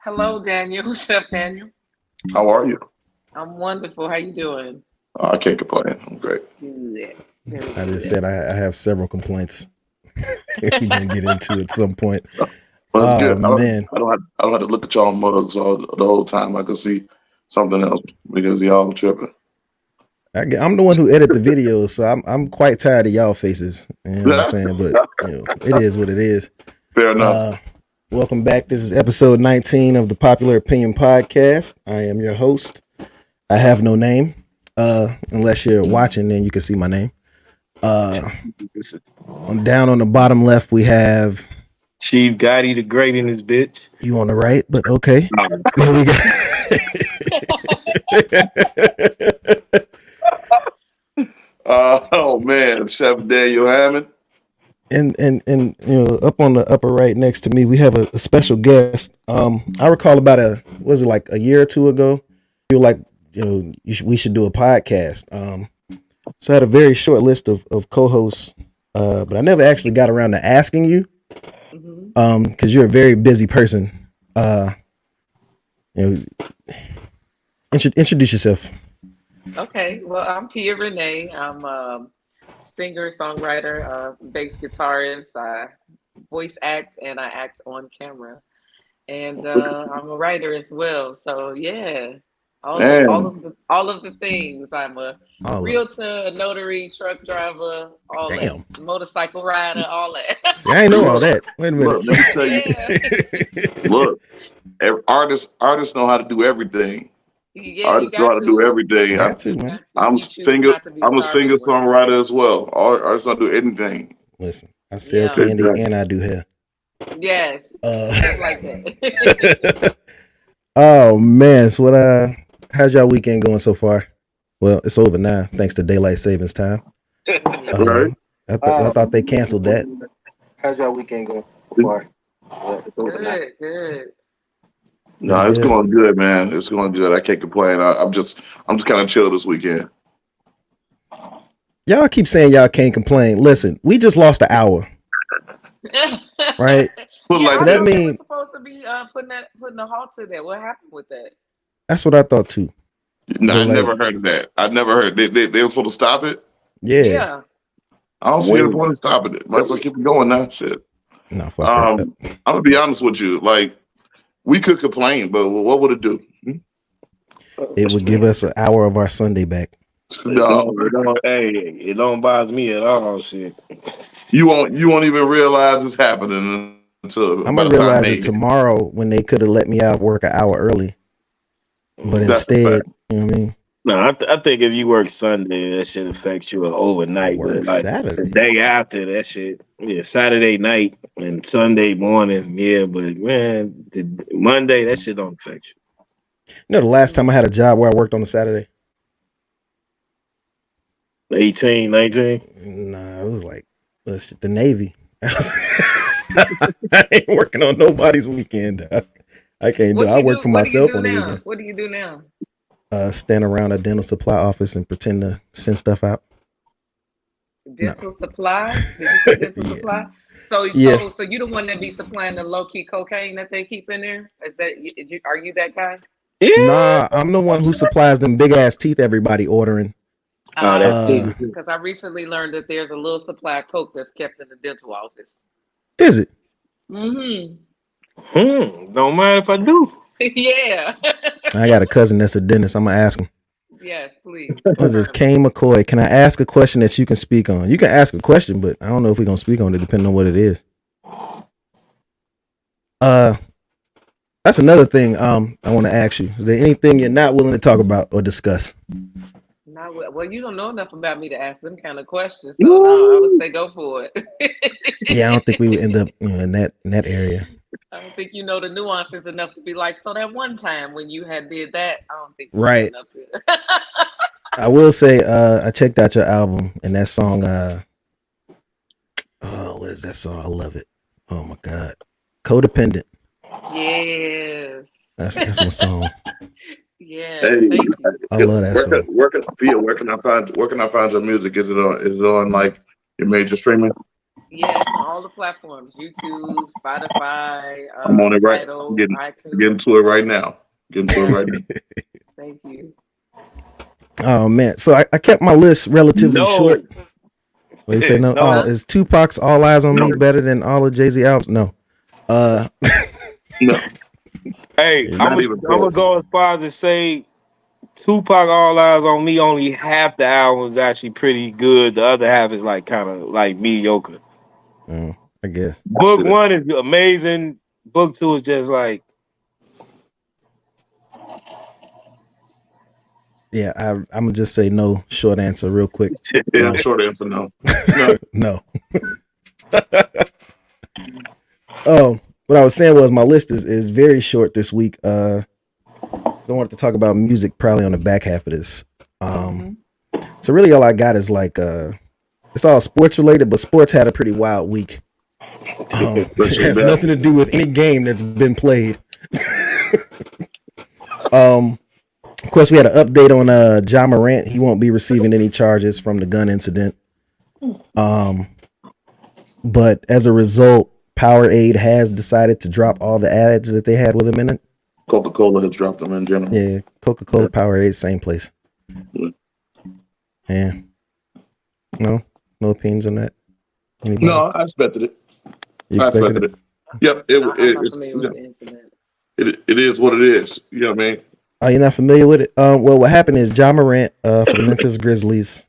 Hello, Daniel, Chef Daniel. How are you? I'm wonderful. How you doing? I can't complain. I'm great. Good. Very I just good. said I have several complaints. We're gonna get into at some point. Well, it's Oh good. man, I don't have to look at y'all mugs all the whole time. I can see something else because y'all tripping. I'm the one who edit the videos, so I'm quite tired of y'all faces. You know what I'm saying? But it is what it is. Fair enough. Uh, Welcome back. This is episode 19 of the Popular Opinion Podcast. I am your host. I have no name. Unless you're watching, then you can see my name. Down on the bottom left, we have Chief Gotti the Great in this bitch. you on the right, but okay. Here we go. Oh man, Chef Daniel Hammond. And up on the upper right next to me, we have a special guest. I recall about was it like a year or two ago? You were like, we should do a podcast. So I had a very short list of co-hosts, but I never actually got around to asking you, because you're a very busy person. Introduce yourself. Okay. Well, I'm Pia Renee. I'm a singer, songwriter, bass guitarist. I voice act and I act on camera, and I'm a writer as well. So yeah, Man, all of the things. I'm a All of realtor, a notary, truck driver, all Damn. that, motorcycle rider, all that. See, I ain't know all that. Wait a minute. look, let me tell you. Yeah. Look, artists know how to do everything. Yeah, you Artists know got how to do to. everything. Got to, man. I'm a You choose singer. not to be I'm a starving singer at work. songwriter as well. Artists don't do anything. Listen, I sell Yeah. candy Exactly. and I do hair. Yes, just like that. Oh man, so how's y'all weekend going so far? Well, it's over now, thanks to daylight savings time. Right. I thought they canceled that. How's your weekend going so far? Good, good. No, it's Yeah. going good, man. It's going good. I can't complain. I'm just kind of chill this weekend. Y'all keep saying y'all can't complain. Listen, we just lost an hour, right? Put it Yeah, like So I that thought they were mean supposed to be putting a halt to that. What happened with that? that's what I thought too. No, But I like, never heard of that. I never heard they were supposed to stop it. yeah, Yeah. I don't see any point in stopping it. Might as well keep it going now. Shit. no, fuck that. I'm gonna be honest with you. Like we could complain, but what would it do? It would give us an hour of our Sunday back. No, It don't bother me at all. Shit. you won't even realize it's happening until I'm by gonna the time realize they. it tomorrow when they could have let me out work an hour early, but That's a instead, fact. you know what I mean? No, I think if you work Sunday, that shit affects you overnight. Work But like Saturday. the day after that shit, yeah, Saturday night and Sunday morning, yeah. But man, the Monday that shit don't affect you. You know, the last time I had a job where I worked on a Saturday, 18, 19. nah, it was like the Navy. I ain't working on nobody's weekend. I can't do. What do I you work do? for What do you myself do on the now? weekend. What do you do now? Stand around a dental supply office and pretend to send stuff out. Dental supply? Did you say dental Yeah. supply? So Yeah. so you the one that be supplying the low key cocaine that they keep in there? Is that are you that guy? Yeah. Nah, I'm the one who supplies them big ass teeth everybody ordering. Oh, that's Uh, Because I recently learned that there's a little supply of coke that's kept in the dental office. Is it? Mm-hmm. Don't mind if I do. Yeah. I got a cousin that's a dentist. I'm gonna ask him. Yes, please. What is this? Confirm it. Kane McCoy. Can I ask a question that you can speak on? You can ask a question, but I don't know if we're gonna speak on it depending on what it is. That's another thing. I want to ask you. Is there anything you're not willing to talk about or discuss? Well, you don't know enough about me to ask them kind of questions, so no, I would say go for it. Yeah, I don't think we would end up in that area. I don't think you know the nuances enough to be like, so that one time when you had did that, I don't think you Right. know enough to. I will say, I checked out your album and that song. What is that song? I love it. Oh my god, Codependent. Yes. That's my song. Yeah. Hey, Thank you. I love that song. where can I find your music? Is it on like your major streaming? Yeah, it's on all the platforms: YouTube, Spotify, I'm on it right. Tidal, Getting iTunes. getting to it right now. Getting to it Okay, right now. thank you. Oh man, so I kept my list relatively short. No, What do you say? No. Oh, no, Huh? is Tupac's "All Eyes on No, Me" better than all of Jay-Z albums? No. Uh, no, hey, yeah, not even I'm gonna close. go as far as to say Tupac All Eyes on Me. Only half the album is actually pretty good. The other half is like kind of like mediocre. I guess. I Book see that. one is amazing. Book two is just like Yeah, I'm gonna just say no. Short answer, real quick. Yeah, No, short answer, no. No. no. What I was saying was my list is very short this week. So I wanted to talk about music probably on the back half of this. Um, Hmm. so really all I got is like it's all sports related, but sports had a pretty wild week. It Appreciate has that. nothing to do with any game that's been played. um, of course, we had an update on Ja Morant. He won't be receiving any charges from the gun incident. Um, but as a result, Powerade has decided to drop all the ads that they had with him in it. Coca-Cola has dropped them in general. Yeah, Coca-Cola, Powerade, same place. Yeah. Yeah, no opinions on that. Anybody? No, I expected it. You I expected expected it? it. Yep, I'm not it's familiar with the incident. it is what it is. You know what I mean? Oh, you're not familiar with it? Well, what happened is Ja Morant for the Memphis Grizzlies,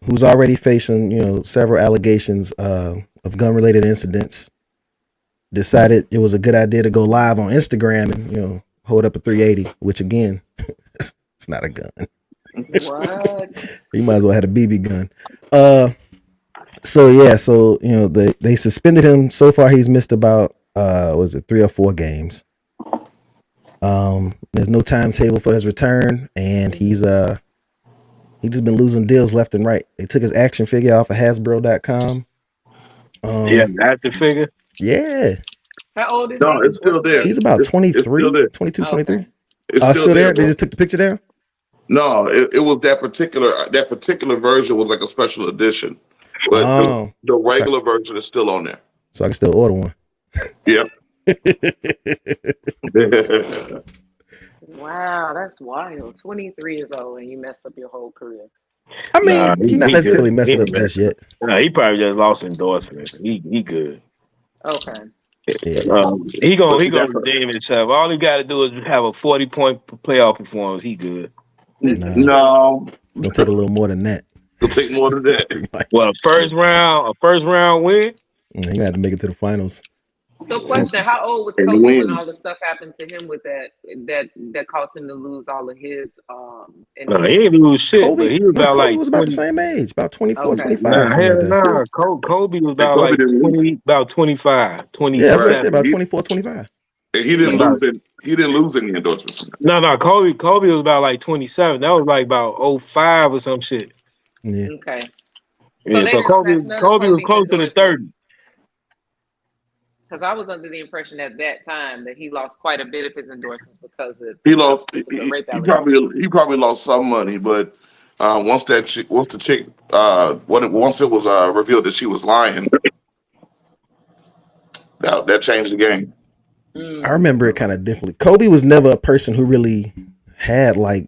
who's already facing several allegations of gun-related incidents, decided it was a good idea to go live on Instagram and hold up a 380, which again, it's not a gun. What? You might as well have a BB gun. So they suspended him. So far, he's missed about was it 3 or 4 games. There's no timetable for his return, and he's just been losing deals left and right. They took his action figure off of Hasbro.com. yeah, that's the figure. Yeah, How old is No, he? it's What's still his there. he's age? about It's still 23, there. 22, Okay. 23. It's still Still there, there? They bro. just took the picture down? No, it was that particular version was like a special edition, but Oh, the okay. regular version is still on there. So I can still order one. Yeah. Wow, that's wild. 23 years old and you messed up your whole career. I Nah, mean, he not he necessarily good. messed He it up ain't just messing. yet. Nah, he probably just lost endorsement. He good. Okay. Yeah. But He see, gonna redeem himself. All he got to do is have a 40-point playoff performance. He good. This is Nah, true. no, it's gonna take a little more than that. it'll take more than that. He might- Well, a first round win. He gonna have to make it to the finals. So Some question, how old was And Kobe when win. all the stuff happened to him with that caused him to lose all of his No, he endorsements? ain't lose shit, but he was No, about Kobe like was about the 20. same age, about 24, Okay. 25, Nah, something like hell that. nah. Kobe was And about Kobe like didn't lose. 20, about 25, Yeah, that's what I said, 27. about 24, 25. And he didn't About, lose it. He didn't lose any endorsements from that. no, Kobe was about like 27. That was like about '05 or some shit. Yeah. Okay. So Yeah, they so didn't snatch none of Kobe was Kobe's closer to endorsements 30. because I was under the impression at that time that he lost quite a bit of his endorsements He lost. because of rape He allegations. probably lost some money, but once the chick once it was revealed that she was lying, that changed the game. I Mm. remember it kind of differently. Kobe was never a person who really had like,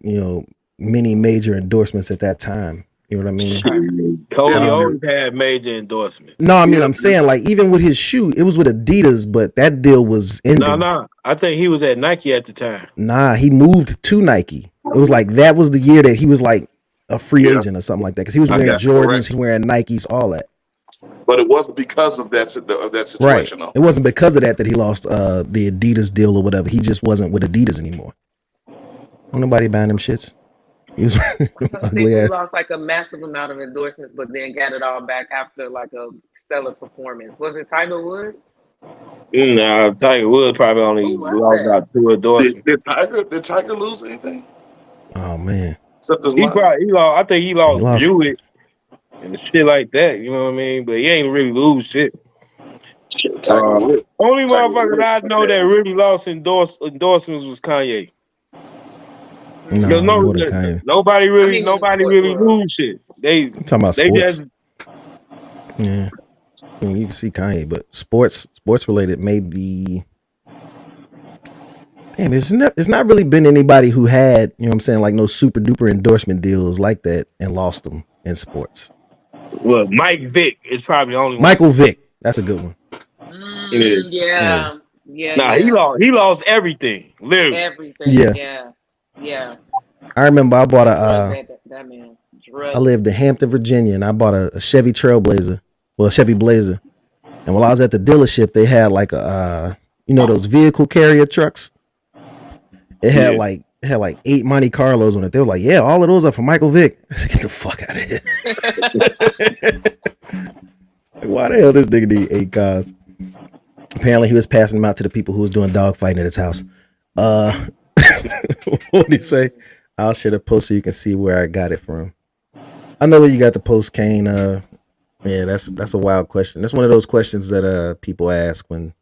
many major endorsements at that time. You know what I mean? Okay. Kobe Yeah, Um, always had major endorsements. no, I mean, yeah. I'm saying like even with his shoe, it was with Adidas, but that deal was ending. No. I think he was at Nike at the time. Nah, he moved to Nike. It was like that was the year that he was like a free Yeah, agent or something like that because he was I wearing got that's Jordans, correct. he's wearing Nikes, all that. But it wasn't because of that Right. situation, though. It wasn't because of that he lost the Adidas deal or whatever. He just wasn't with Adidas anymore. Ain't nobody buying them shits. He was Some ugly people ass. lost like a massive amount of endorsements, but then got it all back after like a stellar performance. Was it Tiger Woods? Nah, Tiger Woods probably Who only was lost that? about 2 endorsements. Did Tiger lose anything Oh man. except his He mind? probably he lost. I think he He lost lost. Buick and shit like that. You know what I mean? But he ain't really lose shit. Shit, Tiger Woods. Only Tiger motherfucker Woods. I know that really lost endorsements was Kanye. Hmm. Because No, no, more than Kanye. I mean, in the nobody sports really world. lose shit. They I'm talking about they sports. just Yeah. I mean, you can see Kanye, but sports related, maybe. Damn, it's not really been anybody who had, you know what I'm saying, like no super duper endorsement deals like that and lost them in sports. Well, Mike Vick is probably the only one. Michael Vick, that's a good one. Yeah. Yeah. Yeah. Nah, Yeah. he lost everything, literally. Everything. Yeah, Yeah. Yeah. I remember I bought Drug that man. I Drug. lived in Hampton, Virginia, and I bought a Chevy Trailblazer, well, a Chevy Blazer. And while I was at the dealership, they had like a, those vehicle carrier trucks. It had like 8 Monte Carlos on it. They were like, yeah, all of those are for Michael Vick. Get the fuck out of here. Like, why the hell this nigga need 8 cars? Apparently he was passing them out to the people who was doing dog fighting at his house. What did he say? I'll share the post so you can see where I got it from. I know where you got the post, Kane. Yeah, that's a wild question. That's one of those questions that people ask when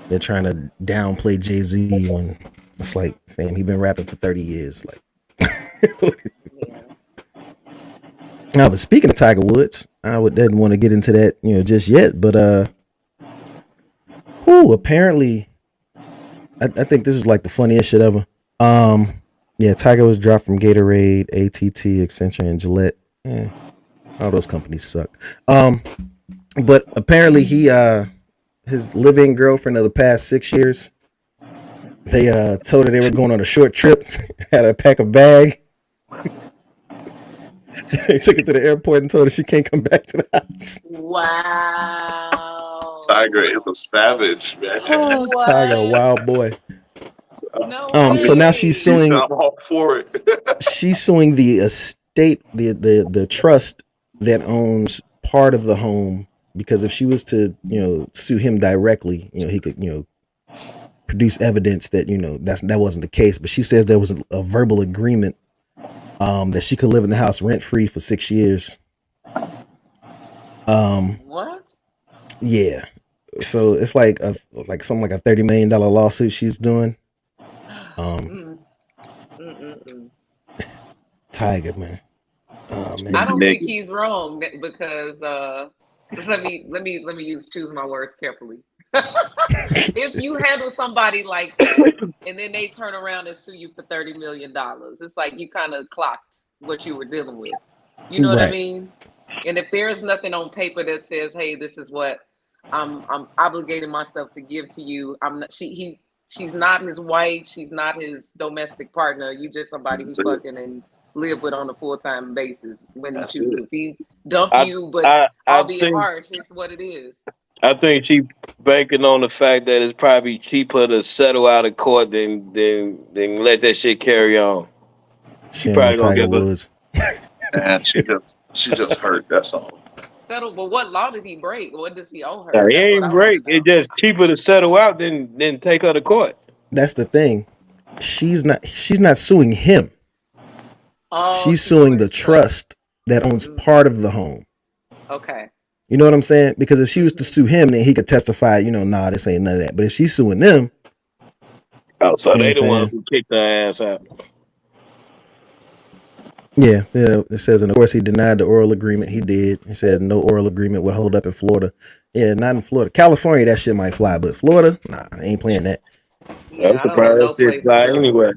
they're trying to downplay Jay-Z when it's like, fam, he been rapping for 30 years. Like, Yeah. now, but speaking of Tiger Woods, didn't want to get into that, just yet. But apparently, I think this was like the funniest shit ever. Yeah, Tiger was dropped from Gatorade, ATT, Accenture, and Gillette. All those companies suck. But apparently his live-in girlfriend of the past 6 years, they told her they were going on a short trip, had her pack a bag. They took her to the airport and told her she can't come back to the house. Wow. Tiger is a savage, man. Oh, Tiger, a wild boy. No So now she's suing. I'm all for it. She's suing the estate, the trust that owns part of the home, because if she was to, sue him directly, he could, produce evidence that, that wasn't the case. But she says there was a verbal agreement that she could live in the house rent free for 6 years. What? Yeah. So it's like something like a $30 million lawsuit she's doing. Tiger, man. Oh, man. I don't think he's wrong because let me choose my words carefully. If you handle somebody like that and then they turn around and sue you for $30 million, it's like you kind of clocked what you were dealing with. You know what I mean? And if there's nothing on paper that says, "Hey, this is what I'm obligating myself to give to you," she's not his wife, she's not his domestic partner. You just somebody who's fucking and live with on a full-time basis when he chooses. If he dump you, but I'll be harsh, it's what it is. I think she banking on the fact that it's probably cheaper to settle out of court than let that shit carry on. She probably gonna get Woods. And she just hurt. That's all. Settle, but what law did he break? What does he owe her? He ain't break. It's just cheaper to settle out than take her to court. That's the thing. She's not suing him. She's suing the trust that owns part of the home. Okay. You know what I'm saying? Because if she was to sue him, then he could testify, nah, this ain't none of that. But if she's suing them. Oh, so they the ones who kicked her ass out. Yeah, it says, and of course he denied the oral agreement. He did. He said no oral agreement would hold up in Florida. Yeah, not in Florida. California, that shit might fly, but Florida, nah, I ain't playing that. Yeah, I'm surprised that shit fly anywhere.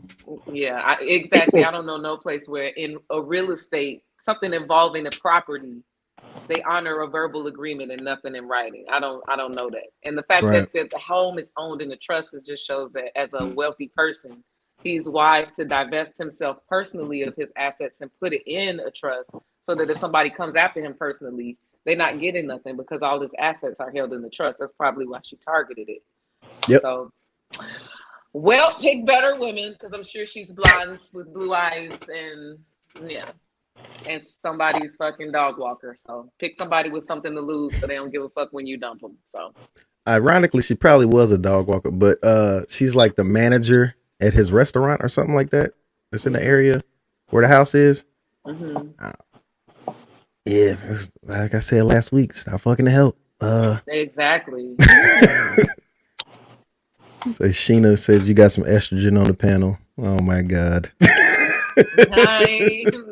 Yeah, exactly. I don't know no place where in a real estate, something involving a property, they honor a verbal agreement and nothing in writing. I don't know that. And the fact that the home is owned in a trust, it just shows that as a wealthy person, he's wise to divest himself personally of his assets and put it in a trust so that if somebody comes after him personally, they're not getting nothing because all his assets are held in the trust. That's probably why she targeted it. Yep. So, well, pick better women because I'm sure she's blonde with blue eyes and somebody's fucking dog walker. So pick somebody with something to lose so they don't give a fuck when you dump them. So, ironically, she probably was a dog walker, but she's like the manager at his restaurant or something like that. That's in the area where the house is. Yeah, like I said last week, stop fucking the help. Exactly. So Sheena says you got some estrogen on the panel. Oh my God. Hi,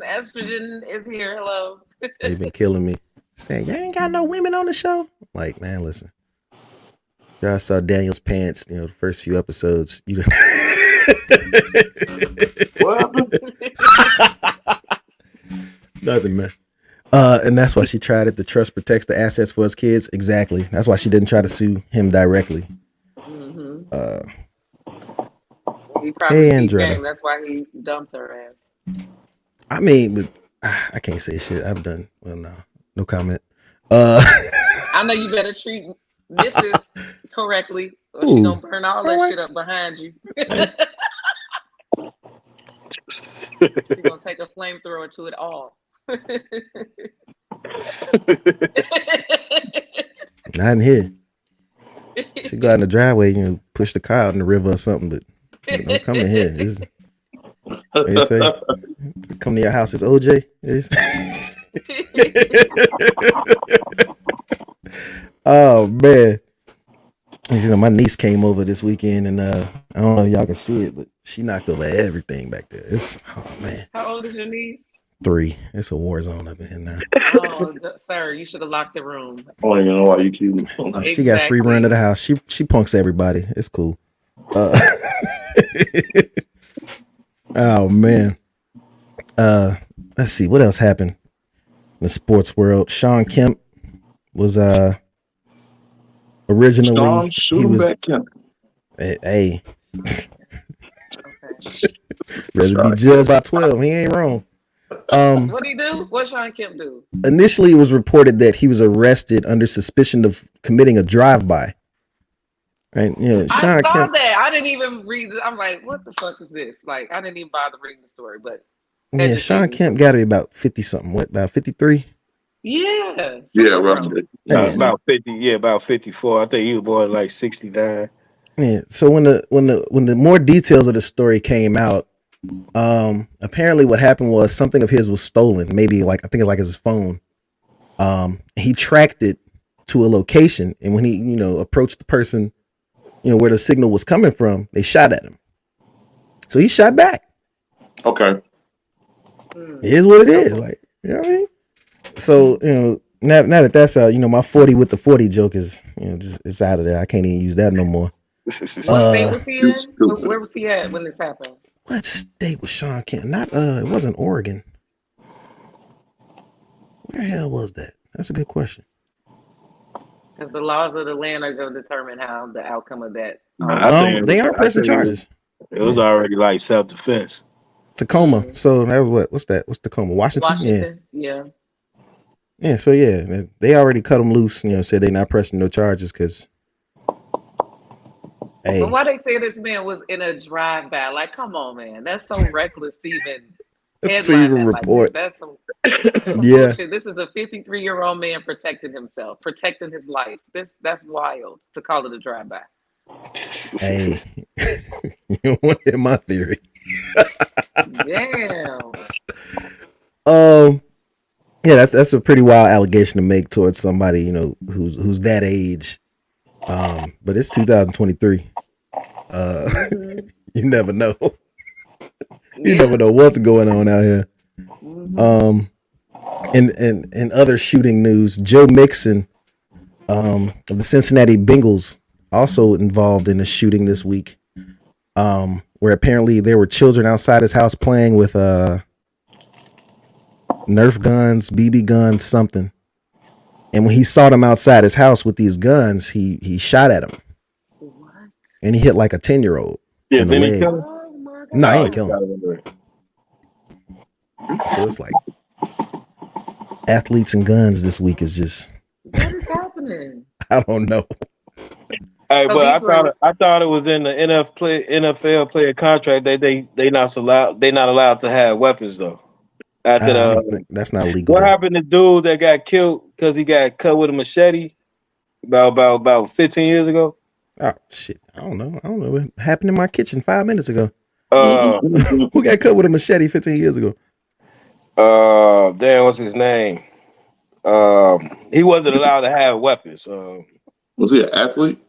estrogen is here. Hello. They've been killing me. saying, "You ain't got no women on the show." Like, man, listen. I saw Daniel's pants, the first few episodes. What happened? Nothing, man. And that's why she tried it. The trust protects the assets for his kids. Exactly. That's why she didn't try to sue him directly. Mm-hmm. He Hey, probably peep Andretta. game. That's why he dumped her ass. I mean, but I can't say shit. I've done well. No comment. I know you better treat Mrs. correctly, or she gonna burn all that shit up behind you. She gonna take a flamethrower to it all. Not in here. She go out in the driveway, push the car out in the river or something, but don't come in here. What they say? Come to your house, it's OJ. Oh man. My niece came over this weekend, and I don't know if y'all can see it, but she knocked over everything back there. Oh man. How old is your niece? 3. It's a war zone up in here now. Oh, sir, you should have locked the room. I don't even know why you keep. She got free run of the house. She punks everybody. It's cool. Oh man. Let's see what else happened in the sports world. Sean Kemp was originally he was hey. Rather be judged by 12. He ain't wrong. What'd he do? What Sean Kemp do? Initially, it was reported that he was arrested under suspicion of committing a drive-by. Right? Sean I saw Kemp, that. I didn't even read it. I'm like, what the fuck is this? Like, I didn't even bother reading the story. But yeah, Sean Kemp got to be about 50 something. What, about 53? Yeah. Roughly. About 50. Yeah, about 54. I think he was born like 69. Yeah. So when the more details of the story came out, apparently what happened was something of his was stolen. Maybe I think his phone. He tracked it to a location, and when he approached the person, where the signal was coming from, they shot at him. So he shot back. Okay. It is what it is. Like, you know what I mean? So, now that that's out, my 40 with the 40 joke is, just it's out of there. I can't even use that no more. What state was he in? Where was he at when this happened? What state was Sean Kemp? Not it wasn't Oregon. Where the hell was that? That's a good question. Because the laws of the land are going to determine how the outcome of that. They aren't pressing charges. It was already like self-defense. Tacoma. So that was what's that? What's Tacoma? Washington? Yeah. Yeah, so yeah, they already cut him loose, said they're not pressing no charges because hey. But why they say this man was in a drive-by? Like, come on, man. That's so reckless to even headline that report. Like that's some yeah. bullshit. This is a 53-year-old man protecting himself, protecting his life. That's wild to call it a drive-by. Hey, you don't want to hear my theory. Damn. Yeah, that's a pretty wild allegation to make towards somebody, who's that age. But it's 2023. You never know. You never know what's going on out here. In other shooting news, Joe Mixon of the Cincinnati Bengals also involved in a shooting this week, where apparently there were children outside his house playing with Nerf guns, BB guns, something. And when he saw them outside his house with these guns, he shot at him. What? And he hit like a 10-year-old. Yeah, in the leg. No, he ain't kill him. So it's like athletes and guns this week is just what is happening? I don't know. Hey, so but I thought it was in the NFL player contract that they not allowed to have weapons though. After that's not legal. What happened to dude that got killed because he got cut with a machete about 15 years ago? Oh shit! I don't know. What happened in my kitchen 5 minutes ago. Who got cut with a machete 15 years ago? Damn, what's his name? He wasn't allowed to have weapons. Was he an athlete?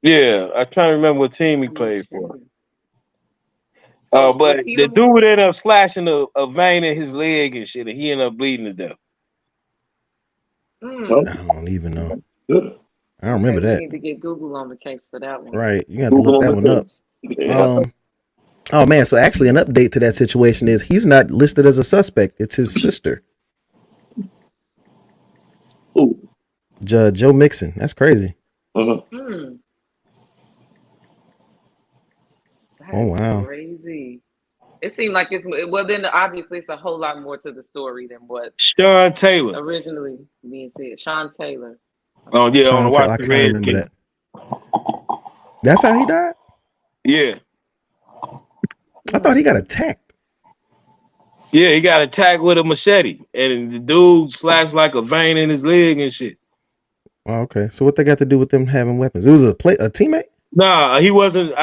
Yeah, I'm trying to remember what team he played for. But the dude ended up slashing a vein in his leg and shit, and he ended up bleeding to death. Huh? Mm. I don't even know. Yeah. I don't Okay, remember we that. need to get Google on the case for that one. Right. You got to look Google on that the one up. case. Yeah. Um. Oh man. So actually, an update to that situation is he's not listed as a suspect. It's his sister, Ooh. Joe Mixon. That's crazy. Uh-huh. Mm. That Oh is wow. crazy. It seemed like well. Then obviously it's a whole lot more to the story than what Sean Taylor. originally being said. Sean Taylor. Oh Okay. yeah, on the Sean Taylor. I Washington kind of remember Redskins. that. That's how he died. Yeah. I thought he Hmm. got attacked. Yeah, he got attacked with a machete, and the dude slashed like a vein in his leg and shit. Oh, okay. So what they got to do with them having weapons? It was a teammate. Nah, he wasn't.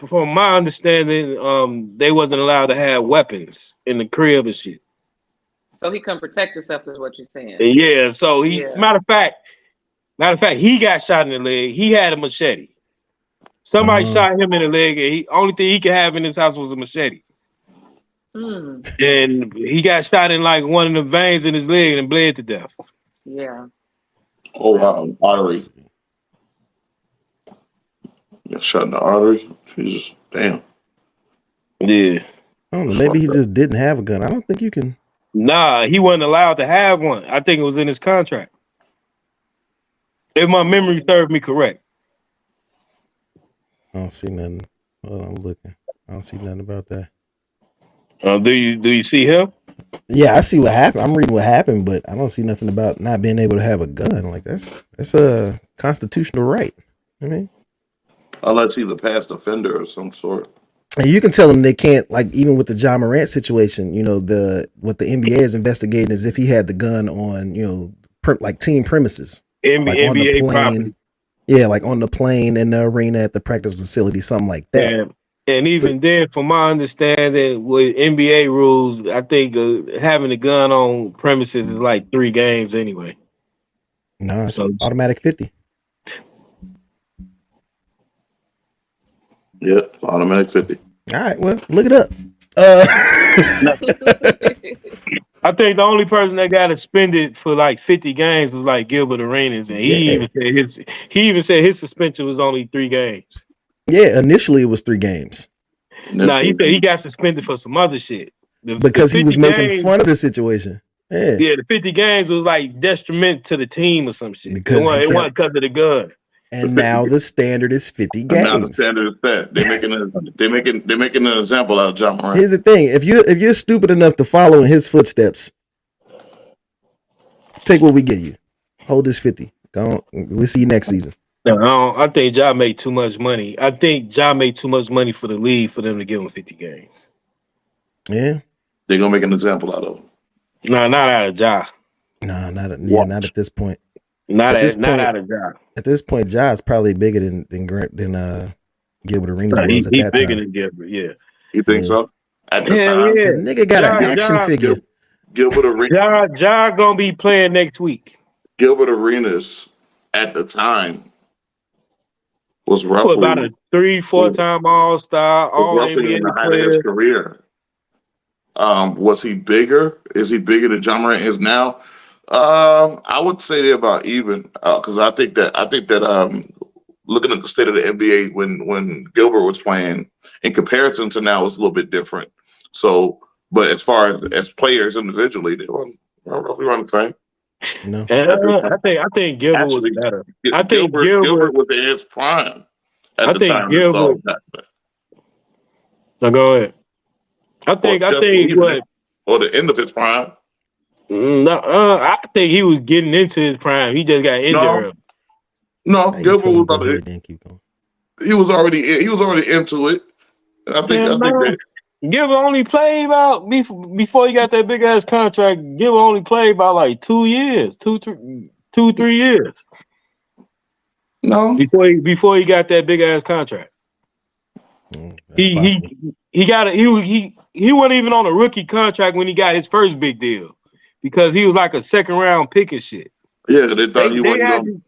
From my understanding, they wasn't allowed to have weapons in the crib and shit. So he couldn't protect himself, is what you're saying. And yeah, so he Yeah. matter of fact, he got shot in the leg. He had a machete. Somebody Uh, shot him in the leg, and he only thing he could have in his house was a machete. Hmm. And he got shot in like one of the veins in his leg and bled to death. Yeah. Oh Wow. wow, artery. Got shot in the artery. Jesus, damn. Yeah. I don't know. That's Maybe he fucked up. just didn't have a gun. I don't think you can. Nah, he wasn't allowed to have one. I think it was in his contract. If my memory served me correct. I don't see nothing. Well, I'm looking. I don't see nothing about that. Do you see him? Yeah, I see what happened. I'm reading what happened, but I don't see nothing about not being able to have a gun. Like that's a constitutional right. I mean, Unless he's a past offender of some sort. and you can tell them they can't. Like even with the Ja Morant situation, what the NBA is investigating is if he had the gun on like team premises, like on the NBA plane. property. Yeah, like on the plane, in the arena, at the practice facility, something like that. And So even then, from my understanding, with NBA rules, I think having a gun on premises is like 3 games anyway. no, it's So automatic 50. Yep, automatic 50. All right, well, look it up. I think the only person that got suspended for like 50 games was like Gilbert Arenas, and Yeah, he even said his suspension was only 3 games. yeah. Initially, it was 3 games Nah, he said he got suspended for some other shit. The because he 50 was making games, fun of the situation. Yeah, the 50 games was like detriment to the team or some shit. It because he wasn't, it kept. wasn't because of the gun. The And 50. now the standard is 50 And now the games. standard is set. They're making an example out of Ja Morant. Here's the thing: if you're stupid enough to follow in his footsteps, take what we give you. Hold this 50. Go on. We'll see you next season. No, I think Ja made too much money. I think Ja made too much money for the league for them to give him 50 games. Yeah. They're gonna make an example out of him. No, not out of Ja. No, not Watch. not at this point. Not At this not point, out of Ja. at this point, Ja is probably bigger than Gilbert Arenas No, was at he's that bigger time. than Gilbert. Yeah. You think Yeah. so? At the Hell time, yeah. The nigga got an action figure. Gilbert Arenas. Ja gonna be playing next week. Gilbert Arenas at the time was What about a roughly 3-4 time All-Star, was All roughly in the NBA height of his player? career. Was he bigger? Is he bigger than Ja Morant is now? I would say they're about even because I think that looking at the state of the NBA when Gilbert was playing in comparison to now is a little bit different. So, but as far as players individually, they were roughly around the same. No. At this time. I think Gilbert was Actually, better. I think Gilbert was in his prime at I the think time. This Gilbert. all happened. Now go ahead. I Or think just leaving, or the end of his prime. no, I think he was getting into his prime. He just got injured. No, How you Gilbert tell him was go ahead, then keep going. he was already into it. And I think that Gilbert only played about before he got that big ass contract. Gilbert only played about like 2 years, 3 years no. before he got that big ass contract. That's possible. He wasn't even on a rookie contract when he got his first big deal because he was like a second round pick and shit. Yeah, they thought he wasn't going.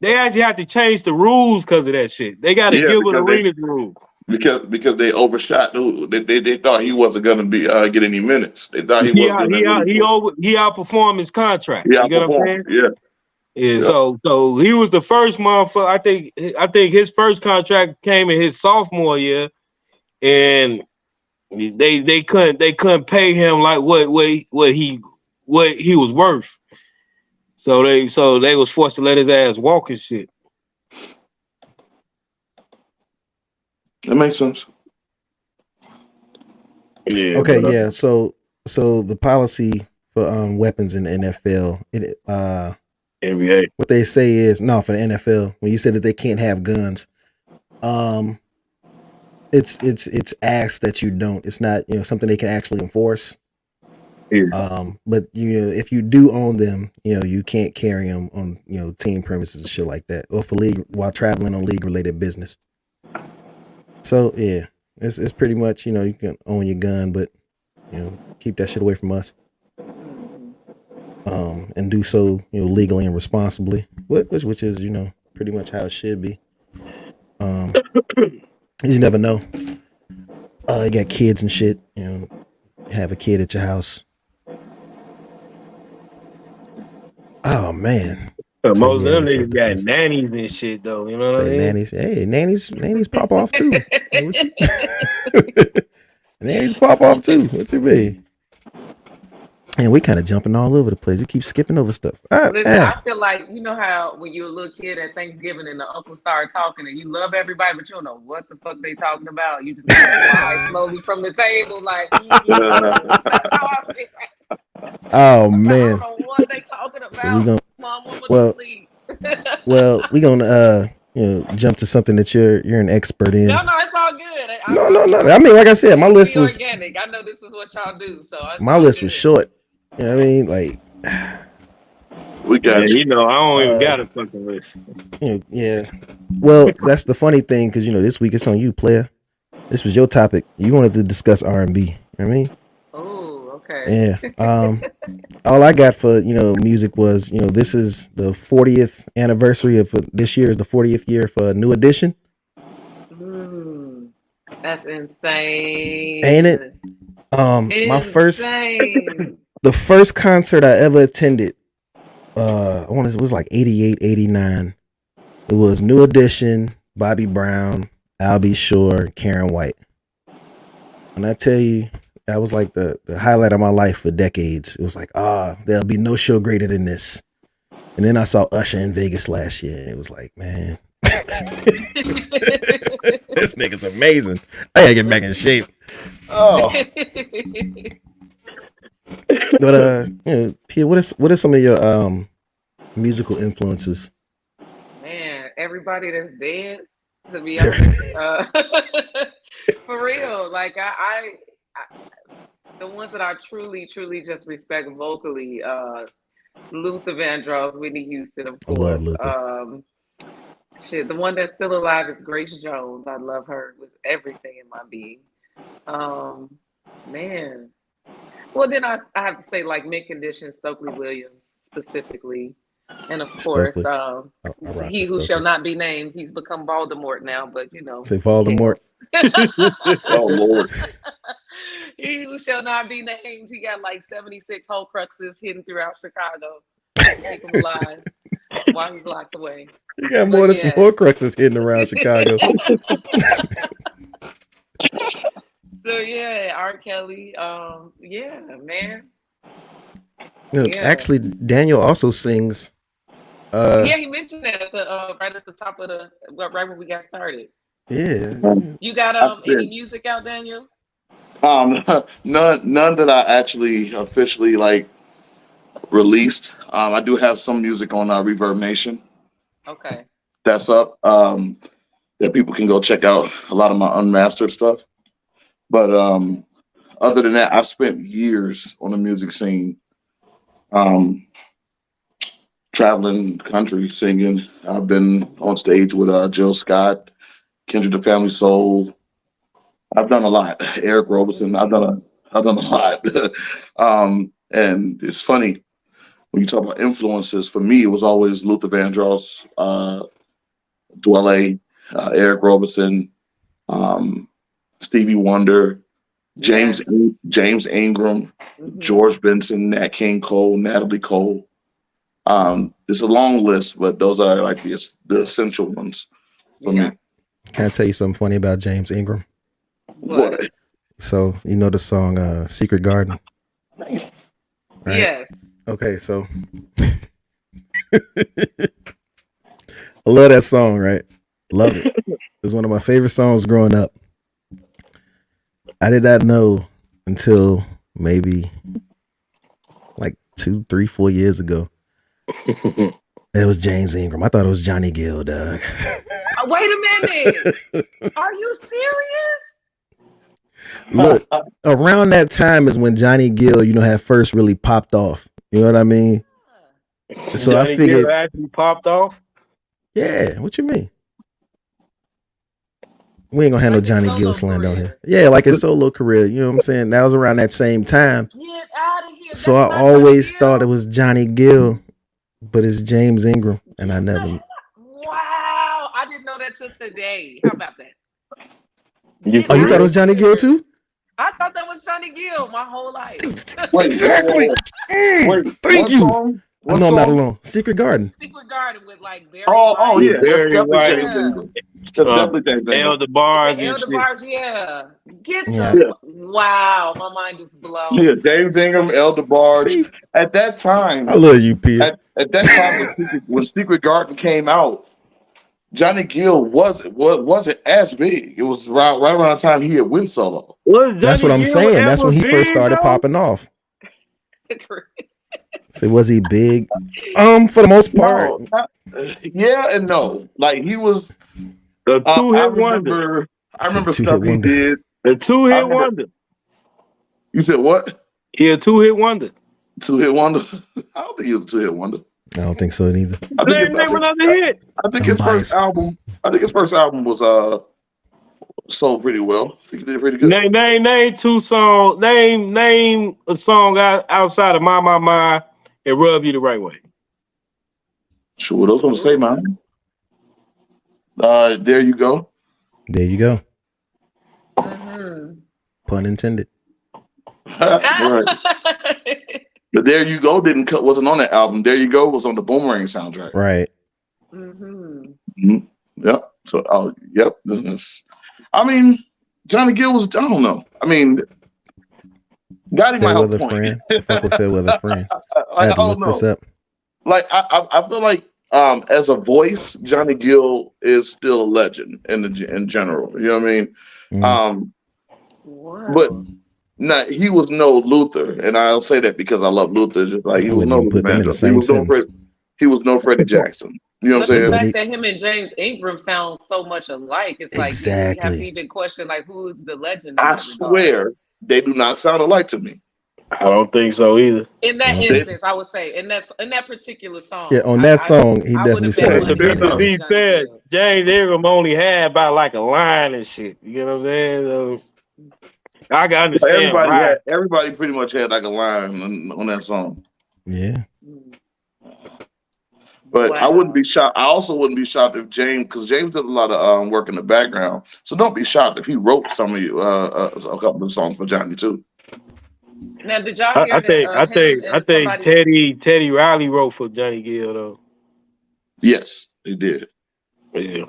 They actually had to change the rules because of that shit. They got a Gilbert Arenas rule. Because they overshot. They thought he wasn't going to be get any minutes. They thought he wasn't going to. He outperformed his contract. He You get what I'm outperformed. saying? Yeah. Yeah, Yep. so he was the first motherfucker. I think his first contract came in his sophomore year, and they couldn't pay him like what he was worth. So they was forced to let his ass walk and shit. That makes sense. Yeah, Okay, but yeah. So the policy for weapons in the NFL, NBA. what they say is no for the NFL. When you said that they can't have guns, um, it's asked that you don't. It's not something they can actually enforce. Yeah. But if you do own them, you can't carry them on team premises and shit like that, or for league while traveling on league related business. So yeah, it's pretty much you can own your gun, but keep that shit away from us. And do so legally and responsibly, which is pretty much how it should be. You never know. You got kids and shit. Have a kid at your house. Oh man. So Most of yeah, them what's up, niggas got defense? nannies and shit though. You know what I Say mean? nannies. Hey, nannies pop off too. What you? Nannies pop off too. What you mean? And we kind of jumping all over the place. We keep skipping over stuff. Listen, I feel like you know how when you're a little kid at Thanksgiving and the uncle start talking and you love everybody, but you don't know what the fuck they talking about. You just kind of slide slowly from the table, like that's how I feel. Oh I'm like, I don't man. know what they talking So we about. gonna Mom, I'm gonna well sleep. we gonna jump to something that you're an expert in. No, it's all good. No. I mean, like I said, my It's list be was organic. I know this is what y'all do, so it's my all list was good. short. You know what I mean? Like We Yeah, got you. I don't even uh got a fucking list. yeah. Well, that's the funny thing because this week it's on you, player. This was your topic. You wanted to discuss R&B. You know what I mean? Oh, okay. Yeah. All I got for music was this is the 40th anniversary of this year is the 40th year for New Edition, That's ain't it? insane. My first Insane. the first concert I ever attended, I want to it was like 88, 89. It was New Edition, Bobby Brown, Al B. Shore, Karen White. And I tell you, that was like the highlight of my life for decades. It was like, there'll be no show greater than this. And then I saw Usher in Vegas last year. It was like, man, this nigga's amazing. I gotta get back in shape. Oh, but Pia, what are some of your musical influences? Man, everybody that's dead, to be honest. For real. Like the ones that I truly, truly just respect vocally, Luther Vandross, Whitney Houston, of I love course. Luther. The one that's still alive is Grace Jones. I love her with everything in my being. Man. Well, then I have to say like Mint Condition, Stokely Williams specifically. And of course, Stokely. I rock he with who shall Stokely. not be named. He's become Voldemort now, but Say who Voldemort. cares? Oh Lord. He who shall not be named. He got like 76 Horcruxes hidden throughout Chicago. Keep him alive while he's locked away. You got more But than some yeah. Horcruxes hidden around Chicago. So yeah, R. Kelly. Yeah, man. Yeah. Actually, Daniel also sings. Yeah, he mentioned that right at the top of right when we got started. Yeah. You got I any said, music out, Daniel? none that I actually officially like released. I do have some music on Reverb Nation Okay. that's up. That people can go check out a lot of my unmastered stuff. But other than that, I spent years on the music scene, um, traveling country singing. I've been on stage with Jill Scott, Kendrick the Family Soul. I've done a lot. Eric Roberson. I've done a lot. And it's funny when you talk about influences. For me, it was always Luther Vandross, Dwele, Eric Roberson, um, Stevie Wonder, Yes. James Ingram, Mm-hmm. George Benson, Nat King Cole, Natalie Cole. It's a long list, but those are like the essential ones for me. Can I tell you something funny about James Ingram? What? So you know the song "Secret Garden," right? Yes. Okay, so I love that song, right? Love it. It was one of my favorite songs growing up. I did not know until maybe like 2, 3, 4 years ago. It was James Ingram. I thought it was Johnny Gill, Doug. Wait a minute. Are you serious? Look, around that time is when Johnny Gill, had first really popped off. You know what I mean? So Johnny I figured Gill actually popped off. Yeah, what you mean? We ain't gonna have no Johnny Gill slander on here. Yeah, like his solo career. You know what I'm saying? That was around that same time. Get out of here. So I always thought it was Johnny Gill, but it's James Ingram, and I never. Wow, I didn't know that till today. How about that? You thought it was Johnny Gill too? I thought that was Johnny Gill my whole life. Exactly. Thank you. Song? I know I'm not alone. Secret Garden. Secret Garden with like Barry. Oh yeah, that's Barry definitely White. James Ingram. That's definitely James Ingram. Elder Barge. Elder Barge, yeah. Yeah. Wow, my mind is blown. Yeah, James Ingram, Elder Barge. See? At that time, I love you, Pierre. At that time, when Secret Garden came out, Johnny Gill wasn't as big. It was right around the time he had went solo. That's what I'm saying. That's when he first started popping off. So was he big? For the most part. No, yeah and no. Like he was a two-hit wonder. I remember stuff he did. A two-hit wonder. You said what? Yeah, a two-hit wonder. Two-hit wonder? I don't think he was a two-hit wonder. I don't think so either. I think his first album was sold pretty well. I think he did pretty good. Name two songs. Name a song outside of My and Rub You the Right Way. Sure, those ones say mine. There you go. There you go. Mm-hmm. Pun intended. Right. But There You Go wasn't on that album. There You Go was on the Boomerang soundtrack. Right. Mm-hmm. Yep. So, yep. I mean, Johnny Gill was. I don't know. I mean, Gotti might have a point. Fuck with Fairweather Friend. I had to look this up. Like I feel like as a voice, Johnny Gill is still a legend in general. You know what I mean? Mm-hmm. Wow. But he was no Luther, and I'll say that because I love Luther. Just like he was no he was no Freddie Jackson. You know what I'm saying? The fact that him and James Ingram sound so much alike, it's like you have to even question like who is the legend. I swear they do not sound alike to me. I don't think so either. In that instance, I would say in that particular song. Yeah, on that song, he definitely sounded like to be fair, James Ingram only had about like a line and shit. You know what I'm saying? So, I can understand. Everybody pretty much had like a line on that song. Yeah. But I wouldn't be shocked. I also wouldn't be shocked if because James did a lot of work in the background. So don't be shocked if he wrote some of you a couple of songs for Johnny too. Now, did y'all hear I think Teddy Riley wrote for Johnny Gill though. Yes, he did. Yeah,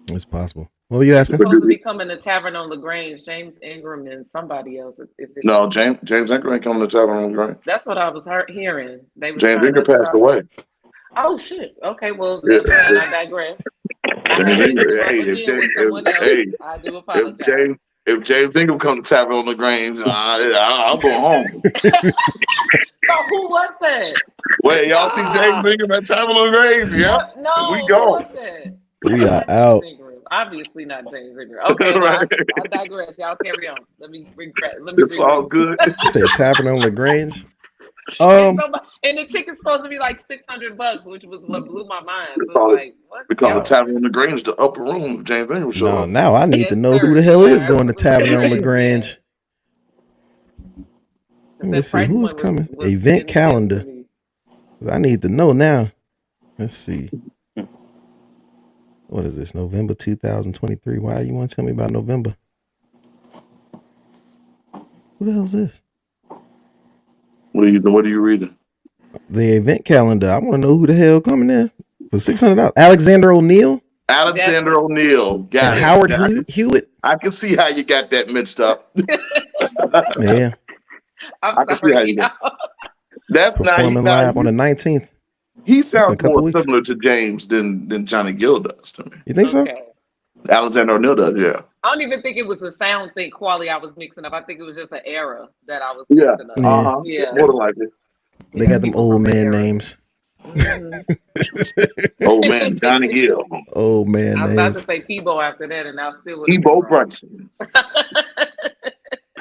it's possible. What were you asking? Supposed to be coming to Tavern on LaGrange. James Ingram and somebody else. No, James Ingram ain't coming to Tavern on LaGrange. That's what I was hearing. James Ingram passed away. Oh shit! Okay, well, I digress. I do apologize. If James Ingram come to Tavern on LaGrange, I'll go home. So who was that? Wait, y'all see James Ingram at Tavern on LaGrange? Yeah, no, we go. Who was that? We are out. Obviously not James Ingram. Okay, right. I digress. Y'all carry on. Let me regret. It's all good. Say Tavern on LaGrange. And the ticket's supposed to be like $600, which was what blew my mind. So like, what? We call it Tavern on LaGrange, the upper room of James Ingram show. No, now I need to know who the hell is going to Tavern on LaGrange. Let me see who's coming. Event calendar. I need to know now. Let's see. What is this? November 2023. Why you want to tell me about November? Who the hell is this? What are you reading? the event calendar. I want to know who the hell coming there for $600. Alexander O'Neal. Alexander O'Neal. Got and it. Howard Hewitt. I can see how you got that mixed up. Yeah. I can see how you got that. Performing live on the 19th. He sounds more similar to James than Johnny Gill does to me. You think so? Alexander O'Neal does, yeah. I don't even think it was a sound thing quality I was mixing up. I think it was just an era that I was mixing up. Yeah. More than likely. They got them old man names. Old man Johnny Gill. Old man I was names. about to say Peebo after that, and I still would. Peebo Brunson. I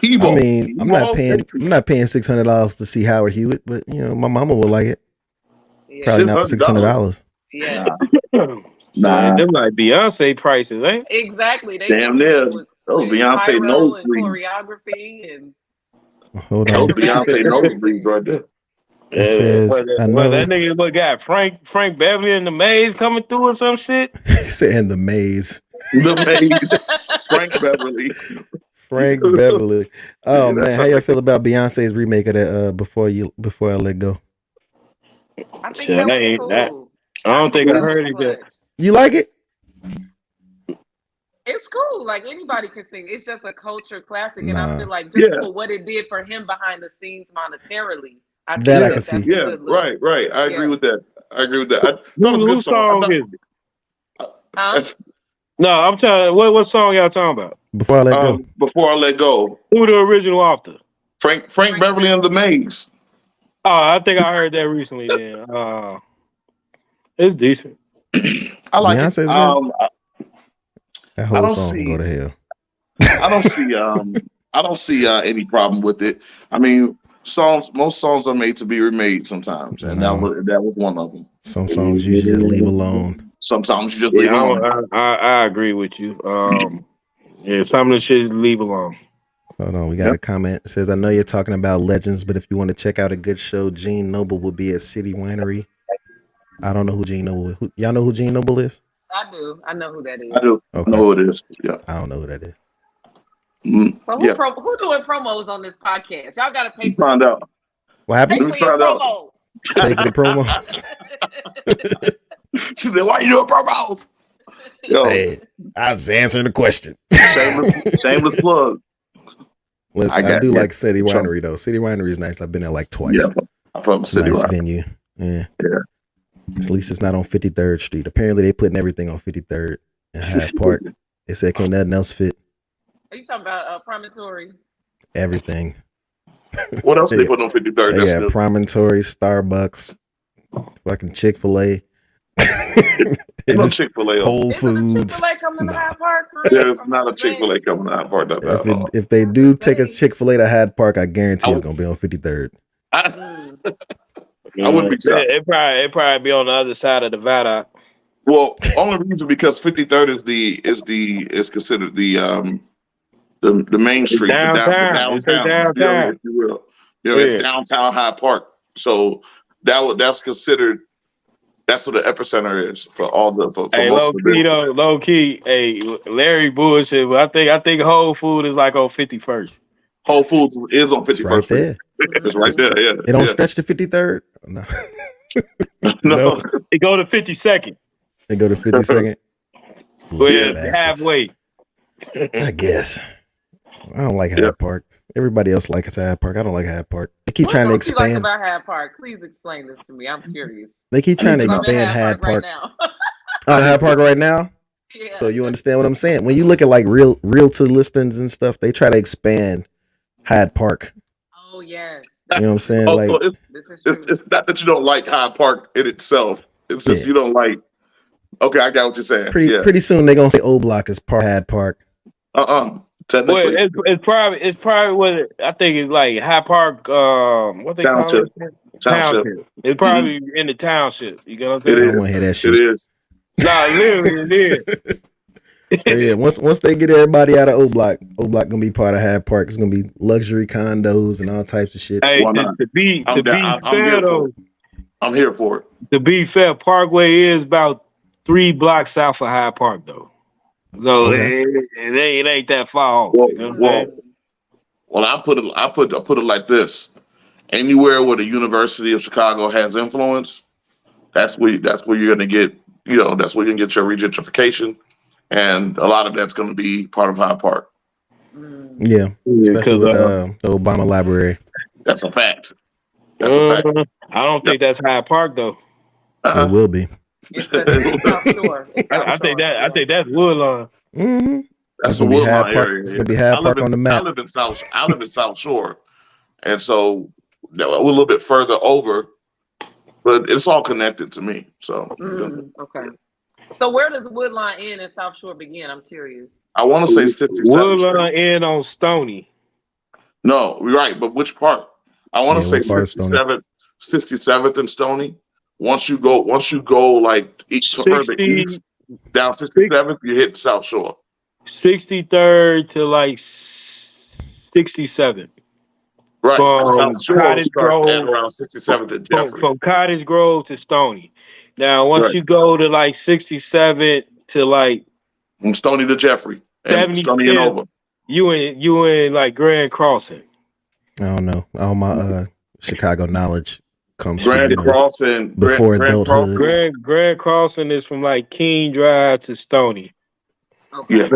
mean, I'm not paying $600 to see Howard Hewitt, but you know, my mama would like it. Yeah. Probably not $600. Yeah. Nah, them like Beyonce prices, ain't? Exactly. They damn near those Beyonce nosebleeds. Choreography and hold on. Those Beyonce nosebleeds right there. It says, I know that nigga got Frank Beverly and the Maze coming through or some shit. He said in the maze. The Maze. Frank Beverly. Frank Beverly. Oh man, how y'all feel about Beyonce's remake of that? Before I let go. I think that was cool. I don't think I heard it yet. You like it? It's cool. Like anybody can sing. It's just a culture classic, and I feel like just for what it did for him behind the scenes monetarily. I can see. Yeah, right. I agree with that. Whose song is it? Huh? No, I'm trying. What song y'all talking about? Before I let go. Before I let go. Who the original author? Frank Beverly and the Maze. Oh, I think I heard that recently. Then it's decent. I like Beyonce's it. That whole song can go to hell. I don't see any problem with it. I mean, most songs are made to be remade sometimes, and that was one of them. Some songs you just leave alone. Sometimes you just leave alone. I agree with you. Yeah, some of the shit leave alone. Hold on, we got a comment. It says, I know you're talking about legends, but if you want to check out a good show, Gene Noble will be at City Winery. I don't know who Gene Noble is. Y'all know who Gene Noble is? I do. I know who that is. I do. Okay. I know who it is. Yeah. I don't know who that is. So who doing promos on this podcast? Y'all got to pay for find out. What happened? Pay for your promos. Pay for the promos. She said, why you doing promos? Yo. Hey, I was answering the question. Shameless plug. Listen, I do like City Winery though. City Winery is nice. I've been there like twice. Yeah, I from City nice Winery. venue. Yeah. At least it's not on 53rd Street. Apparently they putting everything on 53rd and Hyde Park. They said can't nothing else fit. Are you talking about Promontory? Everything. What else they put on 53rd? Yeah, Promontory, Starbucks, fucking Chick-fil-A. No Chick-fil-A. Whole Foods. Chick-fil-A coming to Hyde Park? There's not a Chick-fil-A coming to Hyde Park. If they do take a Chick-fil-A to Hyde Park, I guarantee it's gonna be on 53rd. I wouldn't be shocked. It probably be on the other side of the Viaduct. Well, only reason because 53rd is considered the main street, downtown, if you will. You know, it's downtown Hyde Park. So that's considered. That's what the epicenter is for all the. For low key. Hey, Larry bullshit. But I think Whole Food is like on 51st. Whole Foods is on 51st. It's right there. It's right there. Yeah. It don't stretch to 53rd. No. No. It go to 52nd. They go to 52nd. Well, halfway. I guess. I don't like Hyde Park. Everybody else likes Hyde Park. I don't like Hyde Park. They keep trying to expand. What do you like about Hyde Park? Please explain this to me. I'm curious. They keep trying to expand Hyde Park. Hyde Park right now? Yeah. So you understand what I'm saying? When you look at like realtor listings and stuff, they try to expand Hyde Park. Oh, yes. You know what I'm saying? Oh, like, so it's not that you don't like Hyde Park in itself. It's just you don't like. Okay, I got what you're saying. Pretty soon they're gonna say O Block is part Hyde Park. Technically, well, it's probably what I think is like Hyde Park. What they township. call it? Township. It's probably in the township. You know what I'm saying? I don't want to hear that shit. It is. Nah, literally, it is. Yeah, once they get everybody out of O Block gonna be part of Hyde Park. It's gonna be luxury condos and all types of shit. Hey, to be fair though, I'm here for it. To be fair, Parkway is about 3 blocks south of Hyde Park though. So it ain't that far off. Well, I put it like this: anywhere where the University of Chicago has influence, that's where you're gonna get, that's where you're gonna get your regentrification, and a lot of that's gonna be part of Hyde Park. Yeah, especially with the Obama Library. That's a fact. That's a fact. I don't think that's Hyde Park though. It will be. It's South Shore. I think that's Woodlawn. Mm-hmm. That's a Woodlawn area. It's gonna be Hyde Park on the map. I live in South Shore, and so we're a little bit further over, but it's all connected to me. So okay. So where does Woodlawn end and South Shore begin? I'm curious. I want to say 67th Woodlawn end on Stony. No, you're right, but which part? I want to say 67th and Stony. Once you go like further east, down 67th, you hit South Shore. 63rd to like 67th. Right. From South Shore Cottage starts Grove, at around 67th and Jeffrey. From Cottage Grove to Stony. Now, once you go to like 67th to like from Stony to Jeffrey, and Stony and over, you in like Grand Crossing. I don't know. All my Chicago knowledge comes Grand Crossing before adulthood. Grand Crossing is from like King Drive to Stony. Okay. Yeah,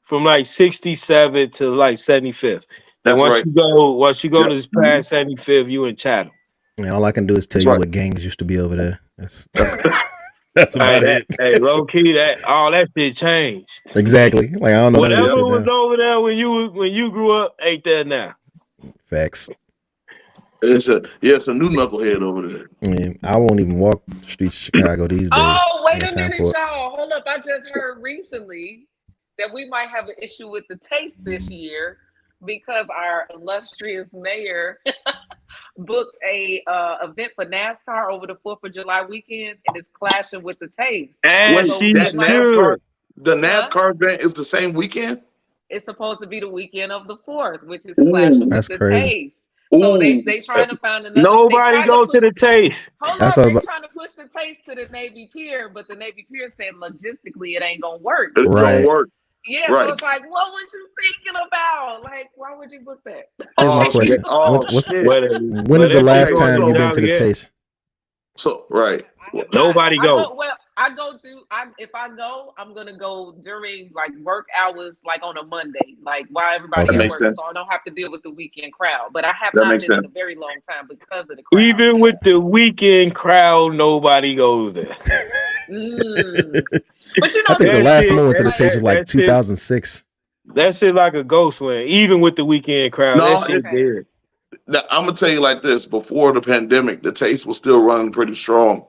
from like 67 to like 75th. And once you go to this past 75th, you in Chatham. Yeah, all I can do is tell you what gangs used to be over there. That's about it. Hey, low key, all that shit changed. Exactly. Like I don't know. Whatever was over there when you grew up, ain't there now. Facts. It's a new knucklehead over there. Yeah, I won't even walk the streets of Chicago these days. Oh, wait a minute, y'all. Hold up. I just heard recently that we might have an issue with the taste this year because our illustrious mayor booked a event for NASCAR over the 4th of July weekend, and it's clashing with the taste. And the NASCAR event is the same weekend? It's supposed to be the weekend of the 4th, which is clashing with the taste. So they trying to find another. Nobody go to the taste. Hold on, they trying to push the taste to the Navy Pier, but the Navy Pier said logistically it ain't gonna work. It don't work. Yeah, so it's like, what was you thinking about? Like, why would you book that? Here's my question. When is the last time you've been to the taste? So nobody go. I go through. If I go, I'm gonna go during like work hours, like on a Monday, like while everybody at work, so I don't have to deal with the weekend crowd. But I have not been in a very long time because of the crowd. Even with the weekend crowd, nobody goes there. But you know, I think the last time I went to the taste was like 2006. That shit like a ghost land. Even with the weekend crowd, that shit dead. Now, I'm gonna tell you like this: before the pandemic, the taste was still running pretty strong.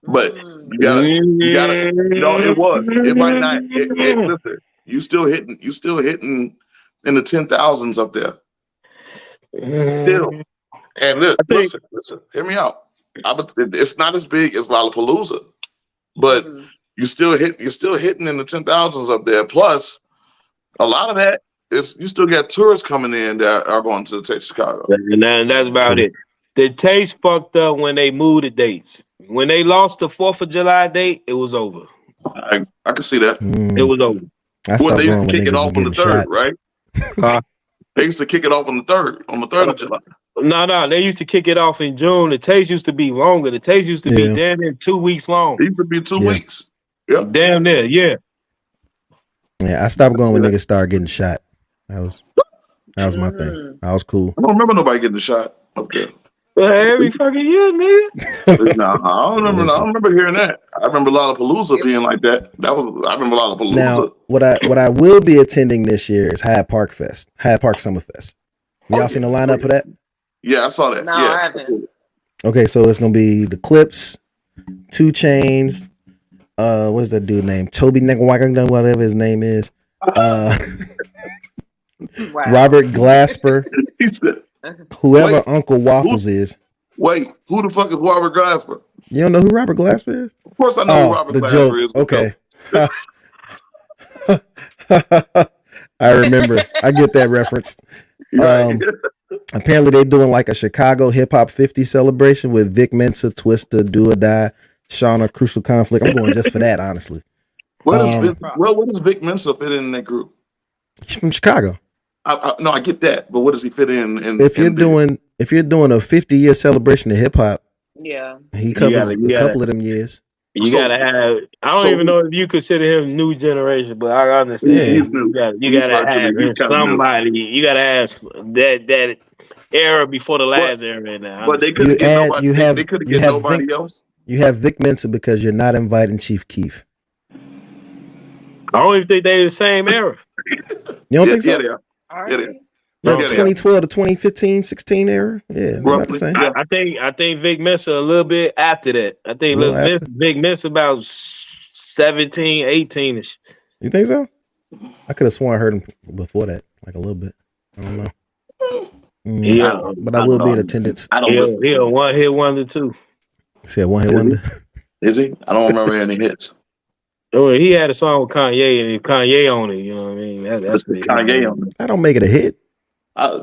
But you gotta, it was. It might not. Listen, you still hitting in the 10,000s up there. Still, and listen, hear me out. It's not as big as Lollapalooza, but you're still hitting in the 10,000s up there. Plus, a lot of that is you still got tourists coming in that are going to the Taste Chicago. And that's about it. The Taste fucked up when they moved the dates. When they lost the 4th of July date, it was over. I can see that. It was over. They used to kick it off on the 3rd, right? They used to kick it off on the 3rd of July. No, they used to kick it off in June. The taste used to be longer. The taste used to be damn near 2 weeks long. It used to be 2 weeks. Yeah. Damn near, yeah. Yeah, I stopped going when niggas started getting shot. That was my thing. I was cool. I don't remember nobody getting shot up there. Every fucking year, nigga. No, I don't remember hearing that. I remember Lollapalooza being like that. I remember Lollapalooza. Now, what I will be attending this year is Hyde Park Summer Fest. Y'all seen the lineup for that? Yeah, I saw that. No, I haven't. Okay, so it's gonna be the Clips, 2 Chainz, what is that dude named? Toby Nigga, whatever his name is. Robert Glasper. Whoever Uncle Waffles is. Wait, who the fuck is Robert Glasper? You don't know who Robert Glasper is? Of course I know who Robert Glasper is. Okay. I remember. I get that reference. Apparently they're doing like a Chicago Hip Hop 50 celebration with Vic Mensa, Twista, Do or Die, Shauna, Crucial Conflict. I'm going just for that, honestly. Where does Vic Mensa fit in that group? He's from Chicago. No, I get that, but what does he fit in? If you're doing a 50-year celebration of hip hop, Yeah. he covers a couple of them years. You gotta have. I don't even know if you consider him new generation, but I understand. You gotta have somebody. You gotta have that era before the last era. Now, but they couldn't get nobody. They couldn't get nobody Vic, else. You have Vic Mensa because you're not inviting Chief Keef. I don't even think they're the same era. You don't think so? Yeah, they are. Yeah, they are. No, 2012 to 2015, 16 era. Yeah, about the same. I think Vic Mensa a little bit after that. I think Vic Mensa about 17, 18ish. You think so? I could have sworn I heard him before that, like a little bit. I don't know. Yeah, but I will be in attendance. He a one hit wonder too. You said one hit wonder. Is he? I don't remember any hits. Oh, he had a song with Kanye and Kanye on it. You know what I mean? That's Kanye on it. I don't make it a hit. I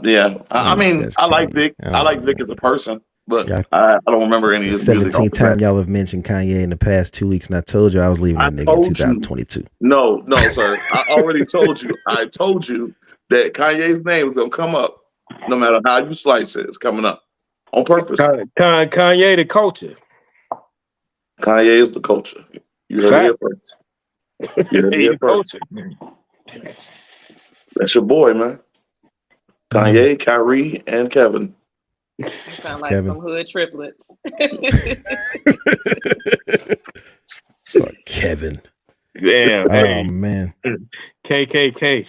mean, I like Vic. I like Vic as a person, but I don't remember any of his music. 17th time y'all have mentioned Kanye in the past 2 weeks, and I told you I was leaving that nigga in 2022. No, sir. I already told you. I told you that Kanye's name is gonna come up, no matter how you slice it. It's coming up on purpose. Kanye the culture. Kanye is the culture. You heard it first. You heard it first. That's your boy, man. Kanye, Kyrie, and Kevin. You sound like some hood triplets. Kevin. Damn. Oh, man. KKK.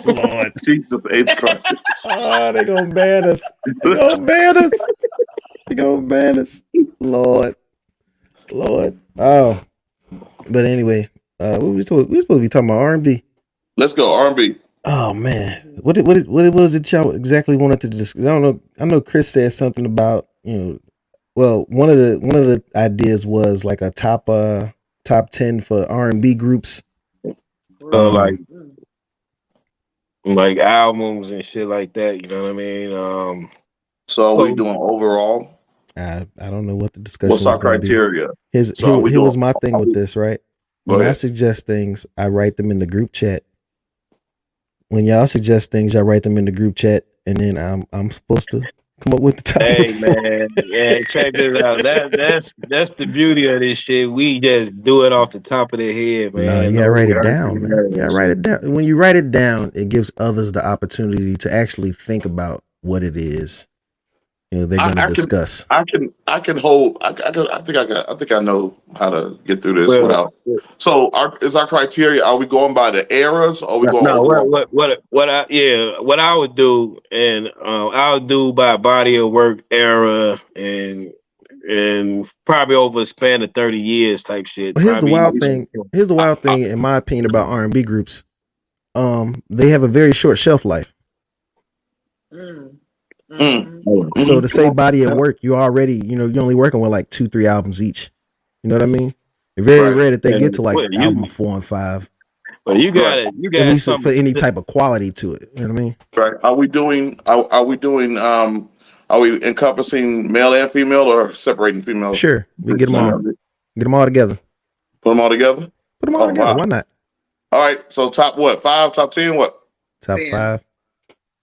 Lord Jesus H. Christ. Oh, they gonna ban us. They gonna ban us. Lord. Oh. But anyway, we supposed to be talking about R&B. Let's go R&B. Oh man, what was it y'all exactly wanted to discuss? I don't know. I know Chris said something about well, one of the ideas was like a top 10 for R&B groups. Like albums and shit like that. You know what I mean? So are we doing overall? I don't know what the discussion. What's our criteria? Here was my thing with this, right? When I suggest things, I write them in the group chat. When y'all suggest things, y'all write them in the group chat, and then I'm supposed to come up with the topic. Hey man, yeah, check this out. That's the beauty of this shit. We just do it off the top of the head, man. No, you gotta write it down, man. You gotta write it down. When you write it down, it gives others the opportunity to actually think about what it is. They're going to discuss. I can hold. I think I know how to get through this without. So, is our criteria? Are we going by the eras? Or are we going? No. What I would do, and I would do by body of work era and probably over a span of 30 years type shit. Here's the wild thing. Here's the wild thing, in my opinion, about R&B groups. They have a very short shelf life. So to say body of work, you already, you're only working with like 2-3 albums each. You know what I mean? It's very rare that they get to like album 4 and 5. Well, you got at least for any type of quality to it. You know what I mean? Right. Are we encompassing male and female or separating female? Sure. We get them all. Get them all together. Put them all together? Put them all together. Wow. Why not? All right. So top what? 5, top 10, what? Top 5.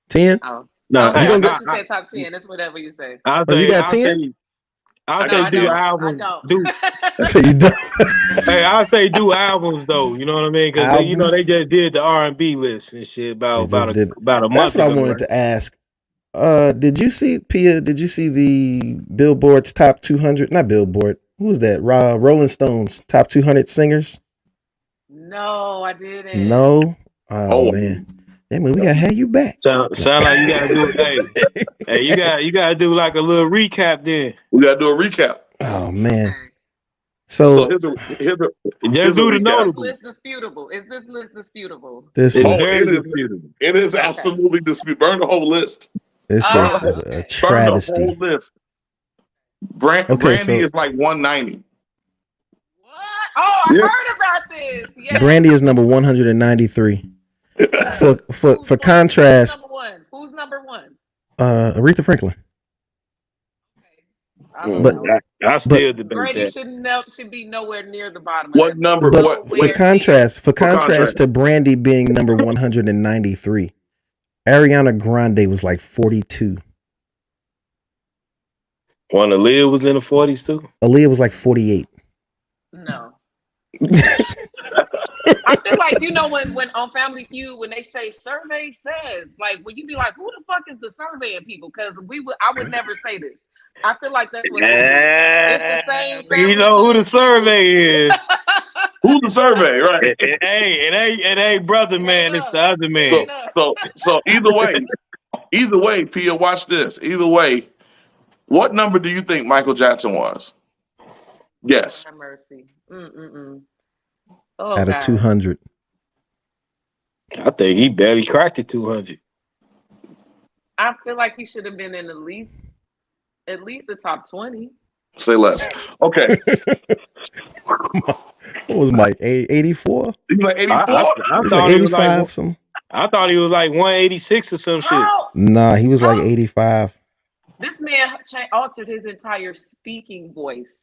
10? Oh. No, I thought you said top 10. That's whatever you say. You got 10? I'll say do albums. So you don't. Hey, I'll say do albums though. You know what I mean? Because they just did the R&B list and shit about a month ago. That's what I wanted to ask. Did you see Pia? Did you see the Billboard's top 200? Not Billboard. Who was that? Rolling Stones top 200 singers. No, I didn't. No. Oh man. Hey man, we gotta have you back. Sound like you gotta do it. Hey, you gotta do like a little recap then. We gotta do a recap. Oh man. So here's a just do the notable. Is this list disputable? Is this list disputable? This is disputable. It is absolutely disputable. Burn the whole list. This list is a travesty. Burn the whole list. Brandy is like 190. What? Oh, I heard about this. Yes. Brandy is number 193. For contrast, who's number one? Aretha Franklin. Okay. I don't know. I still debate Brandy that. should be nowhere near the bottom. What number? But for contrast to Brandy being number 193, Ariana Grande was like 42. When Aaliyah was in the 40s too? Aaliyah was like 48. No. I feel like, when on Family Feud, when they say survey says, like, when you be like, who the fuck is the surveying people? Because I would never say this. I feel like that's what it's the same. You know who the survey is. Who's the survey, right? It ain't brother man, it's the other man. So either way, Pia, watch this. Either way, what number do you think Michael Jackson was? Yes. Have mercy. Out of 200. I think he barely cracked the 200. I feel like he should have been in at least the top 20. Say less. Okay. What was Mike? 84? He was like 84? I thought he was like, I thought he was like 186 or some shit. Nah, he was like 85. This man altered his entire speaking voice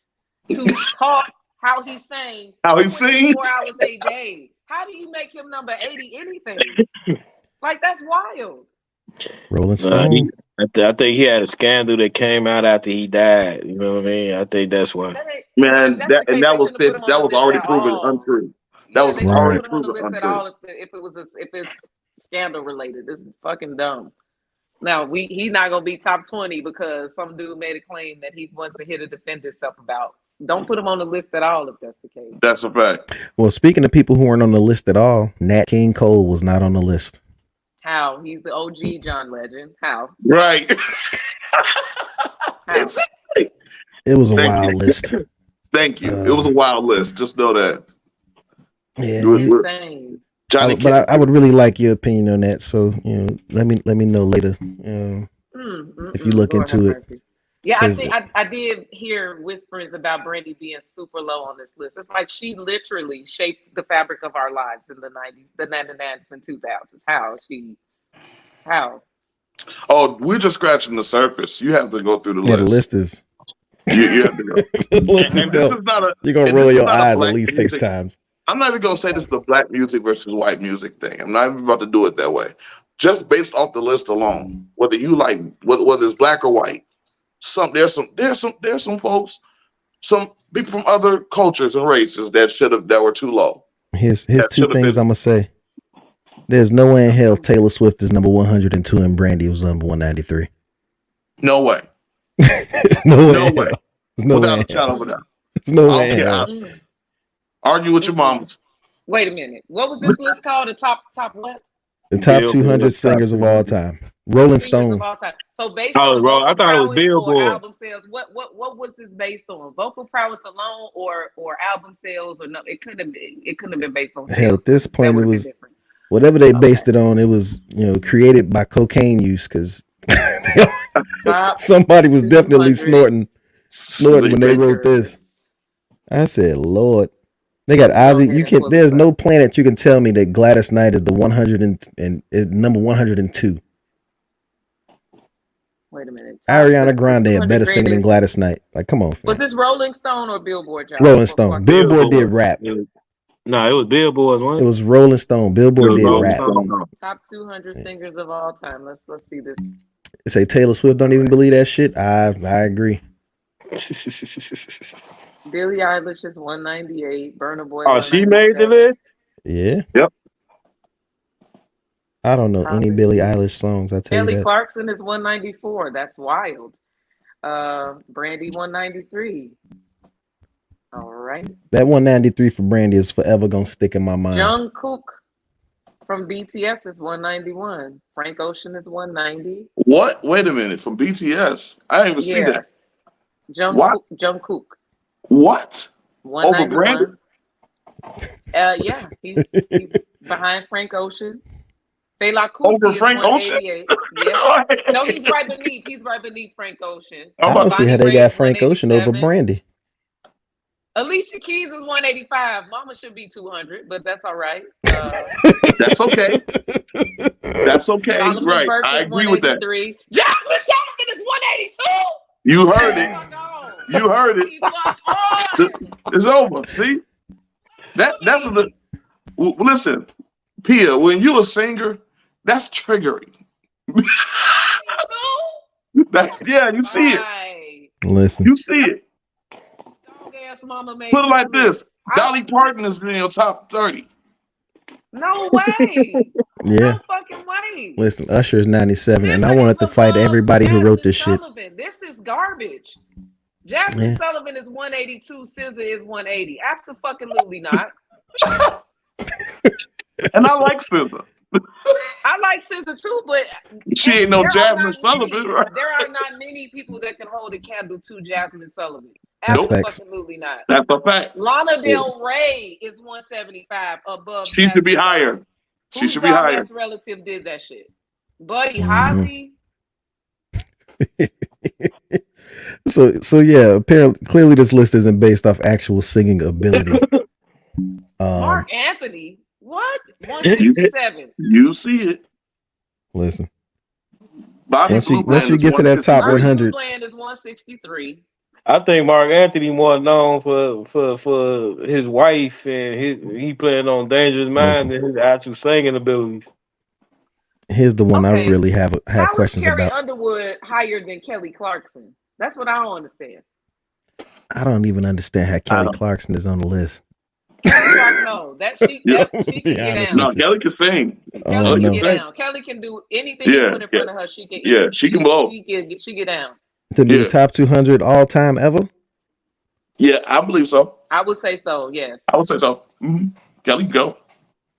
to talk how he sang. How he sings? 4 hours a day. How do you make him number 80 anything? Like, that's wild. Rolling Stone. I think he had a scandal that came out after he died. You know what I mean? I think that's why. Man, that was already proven untrue. That was already proven untrue. If it's scandal related, this is fucking dumb. Now he's not gonna be top 20 because some dude made a claim that he wants to hit to defend himself about. Don't put him on the list at all if that's the case. That's a fact. Well, speaking of people who weren't on the list at all, Nat King Cole was not on the list. How? He's the OG John Legend. How? Right. How? It was a wild list. Thank you. It was a wild list. Just know that. Yeah. Insane. Johnny, but I would really like your opinion on that. So let me know later. If you look into it. Yeah, I think I did hear whisperings about Brandy being super low on this list. It's like she literally shaped the fabric of our lives in the 90s, the 99s and 2000s. How? Oh, we're just scratching the surface. You have to go through the list. The list is. You have to go. You're gonna roll your eyes at least 6 times. I'm not even gonna say this is the black music versus white music thing. I'm not even about to do it that way. Just based off the list alone, whether you like whether it's black or white, there's some folks, some people from other cultures and races that were too low. Here's 2 things I'm gonna say. There's no way in hell Taylor Swift is number 102 and Brandy was number 193. No way. No way. Without a shadow of a doubt. No way. Argue with your mamas. Wait a minute. What was this list called? The top what? The top 200 singers of all time. Rolling Stone. So based on I thought it was Billboard. Album sales, what was this based on? Vocal prowess alone, or album sales, or no? It couldn't have been based on sales. Hell, at this point it was whatever they based it on. It was created by cocaine use because somebody was definitely snorting when they wrote this. I said, Lord. They got Ozzy. There's no planet you can tell me that Gladys Knight is the 100 and is number 102. Wait a minute. Ariana Grande, a better singer than Gladys Knight. Like, come on. Fam. Was this Rolling Stone or Billboard? Rolling Stone. Billboard did rap. No, it was Billboard. One. It was Rolling Stone. Billboard did rap. Top 200 singers of all time. Let's see this. Say Taylor Swift don't even believe that shit. I agree. Billie Eilish is 198. Burna Boy. Oh, she made the list? Yeah. Yep. I don't know any Billie Eilish songs. I tell you that. Kelly Clarkson is 194. That's wild. Brandy 193. All right. That 193 for Brandy is forever gonna stick in my mind. Jungkook from BTS is 191. Frank Ocean is 190. What? Wait a minute. From BTS? I didn't even see that. Jungkook. What? 191. Over Brandy? Yeah, he's behind Frank Ocean. Fela Kuti over Frank Ocean? Yeah. No, he's right beneath. He's right beneath Frank Ocean. I don't see how they got Frank Ocean over Brandy. Alicia Keys is 185. Mama should be 200, but that's all right. That's okay. That's okay. Solomon Right. Burke I agree with that. Jasmine Sullivan is 182. You heard it. Oh my God. You heard it. He fucked on. It's over. See? That's the listen, Pia, when you a singer, that's triggering. That's you see it. Right. Listen. You see it. Dog ass mama made Put it like this. this. Dolly Parton is in your top 30. No way. Yeah. No fucking way. Listen, Usher is 97, and I SZA wanted is to fight above everybody who wrote this shit. Sullivan. This is garbage. Jasmine Sullivan is 182. SZA is 180. Absolutely not. And I like SZA. I like SZA too, but she ain't no Jasmine Sullivan, right? There are not many people that can hold a candle to Jasmine Sullivan. Absolutely not. That's a fact. Lana Del Rey is 175 above. She should be higher. She should be higher. Whose relative did that shit? Buddy Holly. So yeah, apparently, clearly this list isn't based off actual singing ability. Mark Anthony, what? 167. You see it. Listen. Once you get to that top 100, Land is 163. I think Mark Anthony more known for his wife and he playing on Dangerous Mind than his actual singing abilities. Here's the one I really have questions Carrie about. Underwood higher than Kelly Clarkson? That's what I don't understand. I don't even understand how Kelly Clarkson is on the list. No, she can get down. No, Kelly can sing. Kelly can get down. Kelly can do anything you put in front of her. She can. Yeah, she can blow. She get down. To be top 200 all time ever? Yeah, I believe so. I would say so. Yes. I would say so. Mm-hmm. Kelly can go.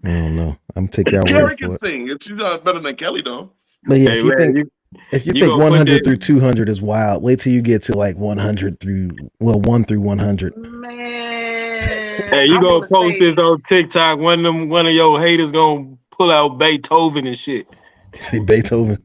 I don't know. I'm taking y'all Kelly word can for it. sing. She's not better than Kelly though. But yeah, if you think 100 through 200 is wild, wait till you get to like 100 through 1 through 100. Man, hey, you gonna post this on TikTok? One of your haters gonna pull out Beethoven and shit. See Beethoven.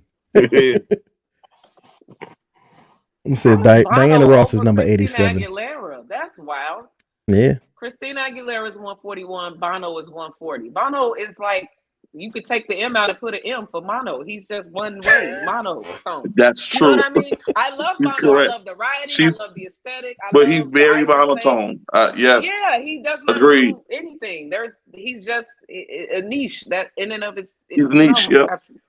Says Diana Ross is number 87. Aguilera. That's wild. Yeah. Christina Aguilera is 141. Bono is 140. Bono is like, you could take the M out and put an M for mono. He's just one way. Mono song. That's true. You know what I mean? I love Bono. Correct. I love the writing. I love the aesthetic. But he's very monotone. Yes. Yeah, he does not do anything. He's just a niche that in and of it's niche. Yeah. Absolutely.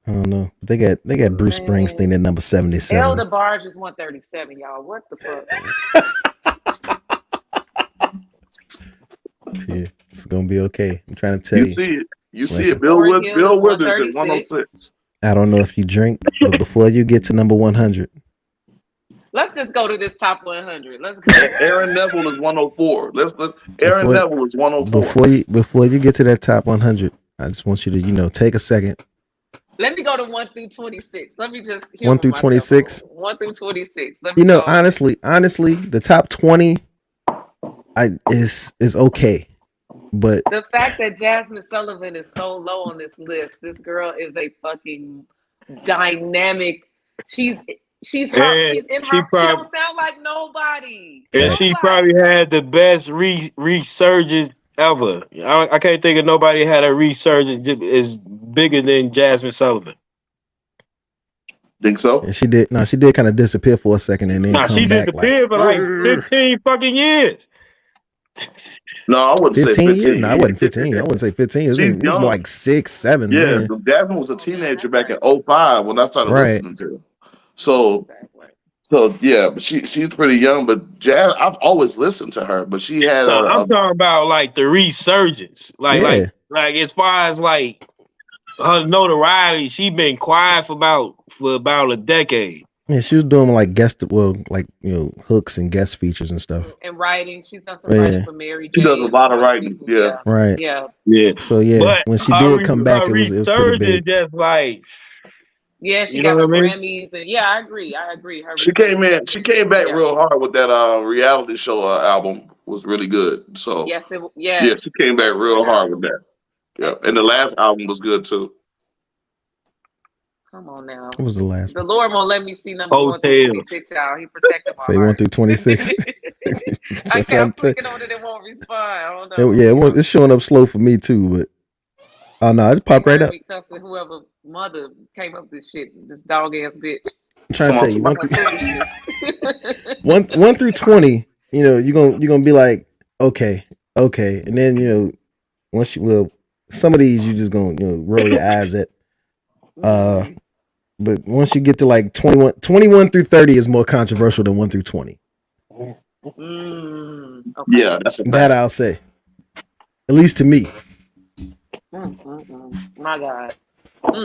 I don't know. They got Bruce Springsteen at number 77. El DeBarge is 137, y'all. What the fuck? Yeah, it's gonna be okay. I'm trying to tell you. See it. You see it. Bill Withers at 106. I don't know if you drink, but before you get to number 100. Let's just go to this top 100. Let's go. Aaron Neville is 104. Aaron Neville is 104. Before you get to that top 100, I just want you to take a second. Let me go to 1 through 26. Let me just 1 through 26. 1 through 26. Honestly, the top 20 is okay. But the fact that Jasmine Sullivan is so low on this list, this girl is a fucking dynamic. She's her. She's in her. She don't sound like nobody. And she probably had the best resurgence ever. I can't think of nobody had a resurgence as bigger than Jasmine Sullivan. Think so? And she did. No, she did kind of disappear for a second and then come she back disappeared for like 15 fucking years. No, I wouldn't 15 say 15 years. No, I wasn't 15. I wouldn't say 15. It was like 6, 7. Yeah, man. Jasmine was a teenager back in 05 when I started listening to her. So yeah, but she's pretty young. But Jazz, I've always listened to her, but she had. I'm talking about like the resurgence, like as far as like her notoriety. She been quiet for about a decade. Yeah, she was doing like hooks and guest features and stuff. And writing, she's done some writing for Mary J. She does a lot of writing. Yeah. Right. Yeah. So when she did come back, it was pretty big. Just like. Yeah, she got her Grammys, and I agree. She came back real hard with that reality show album. Was really good. So she came back real hard with that. Yeah, and the last album was good too. Come on now. What was the last? The Lord won't let me see number 1 through 26, y'all. He protected my heart. 1 through 26. I kept clicking on it, it won't respond. I don't know. It's showing up slow for me too, but no, it popped right up. Cussing whoever mother came up with this shit, this dog ass bitch. I'm trying to tell you, Some foolishness. one through 20. You're gonna be like, okay, and then once some of these you just gonna roll your eyes at. But once you get to like 21 through 30 is more controversial than 1 through 20. Okay. Yeah, that's a That fact. I'll say. At least to me. My God.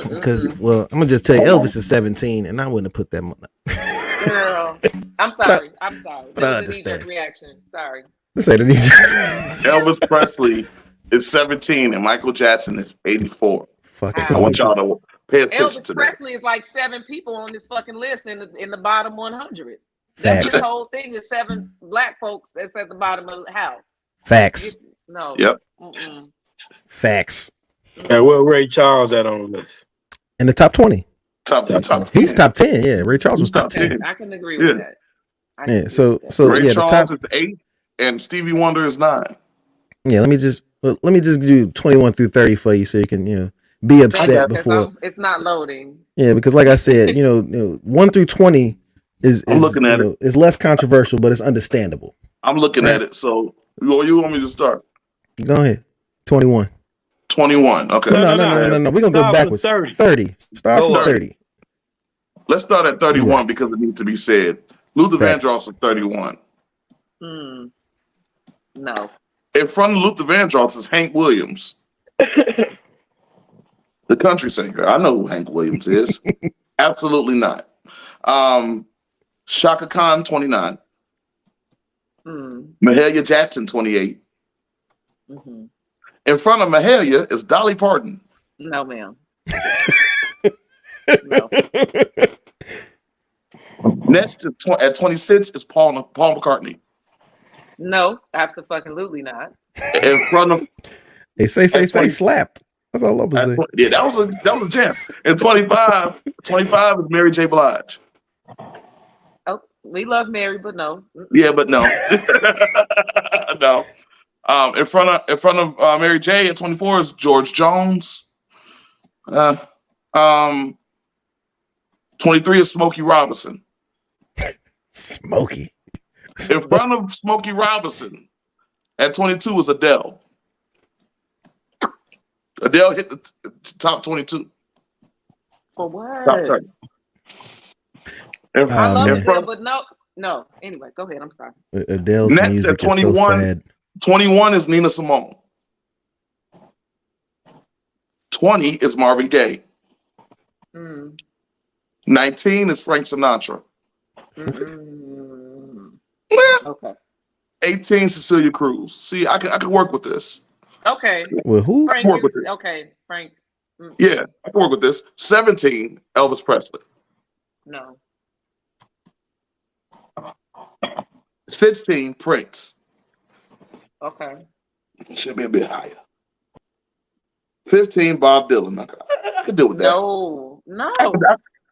Because, well, I'm going to just tell you, Elvis is 17, and I wouldn't have put that much. Girl, I'm sorry. But I That was a understand. knee-jerk reaction. Sorry. Let's say the knee. Elvis Presley is 17 and Michael Jackson is 84. Fucking I want y'all to pay attention Elvis to that. Presley is like 7 people on this fucking list in the bottom 100. Facts. That's his whole thing is 7 black folks that's at the bottom of the house. Facts. No. Yep. Facts. And where Ray Charles at on the list? In the top 20. Top 10. He's top 10. Yeah, Ray Charles was top 10. I can agree with that. Yeah. So Ray yeah, Charles the is 8 and Stevie Wonder is 9. Yeah, let me just do 21 through 30 for you, so you can be upset before it's not loading. Yeah, because like I said, 1 through 20 is looking at it. Is less controversial, but it's understandable. I'm looking at it. So you want me to start? Go ahead. 21. 21. Okay. No. We're gonna go backwards. 30. Start from 30. Let's start at 31 because it needs to be said. Luther Vandross is 31. No. In front of Luther Vandross is Hank Williams, the country singer. I know who Hank Williams is. Absolutely not. Shaka Khan, 29. Mahalia Jackson, 28. In front of Mahalia is Dolly Parton. No, ma'am. No. Next at 26 is Paul McCartney. No, absolutely not. In front of they say slapped. That's all I'm saying. Yeah, that was a jam. And 25 is Mary J. Blige. Oh, we love Mary, but no. Yeah, but no. No. In front of Mary J. at 24 is George Jones. 23 is Smokey Robinson. Smokey. In front of Smokey Robinson at 22 is Adele. Adele hit the top 22. For what? Top 30. I love Adele, but no. Anyway, go ahead. I'm sorry. Adele's next music at 21, is so sad. 21 is Nina Simone. 20 is Marvin Gaye. 19 is Frank Sinatra. Okay. 18 Cecilia Cruz. See, I can work with this. Okay. Well, who? Frank work with this. Okay, Frank. Yeah, I can work with this. 17 Elvis Presley. No. 16 Prince. Okay. Should be a bit higher. 15 Bob Dylan. I could deal with that. No.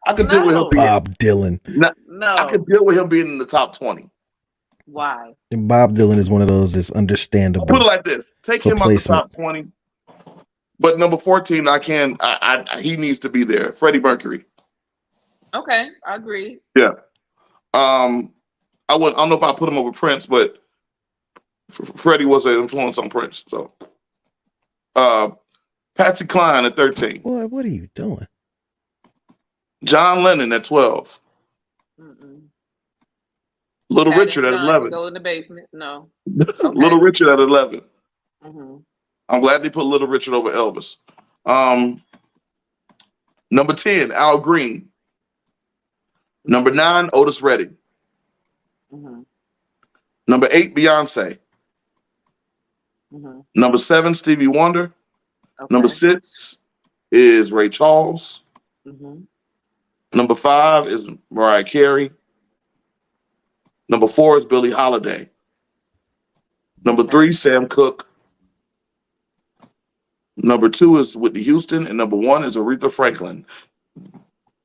I could deal with him. Bob Dylan. No. I could deal with him being in the top 20. Why? And Bob Dylan is one of those that's understandable. I'll put it like this: take him out the top 20. But number 14, he needs to be there. Freddie Mercury. Okay, I agree. Yeah. I don't know if I put him over Prince, but Freddie was an influence on Prince. So, Patsy Cline at 13. Boy, what are you doing? John Lennon at 12. Little Richard at 11. Go in the basement. No. Okay. Little Richard at 11. Mm-hmm. I'm glad they put Little Richard over Elvis. Number 10, Al Green. Number 9, Otis Redding. Mm-hmm. Number 8, Beyonce. Mm-hmm. Number 7, Stevie Wonder. Okay. Number 6 is Ray Charles. Mm-hmm. Number 5 is Mariah Carey. Number 4 is Billie Holiday. Number 3, Sam Cooke. Number 2 is Whitney Houston, and number 1 is Aretha Franklin.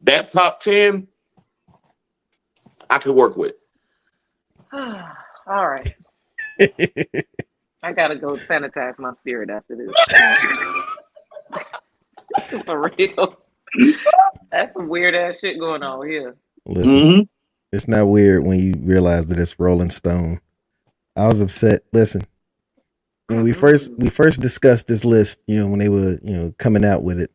That top 10, I can work with. All right. I gotta go sanitize my spirit after this. For real. That's some weird ass shit going on here. Listen, it's not weird when you realize that it's Rolling Stone. I was upset. Listen, when we first discussed this list, when they were, coming out with it,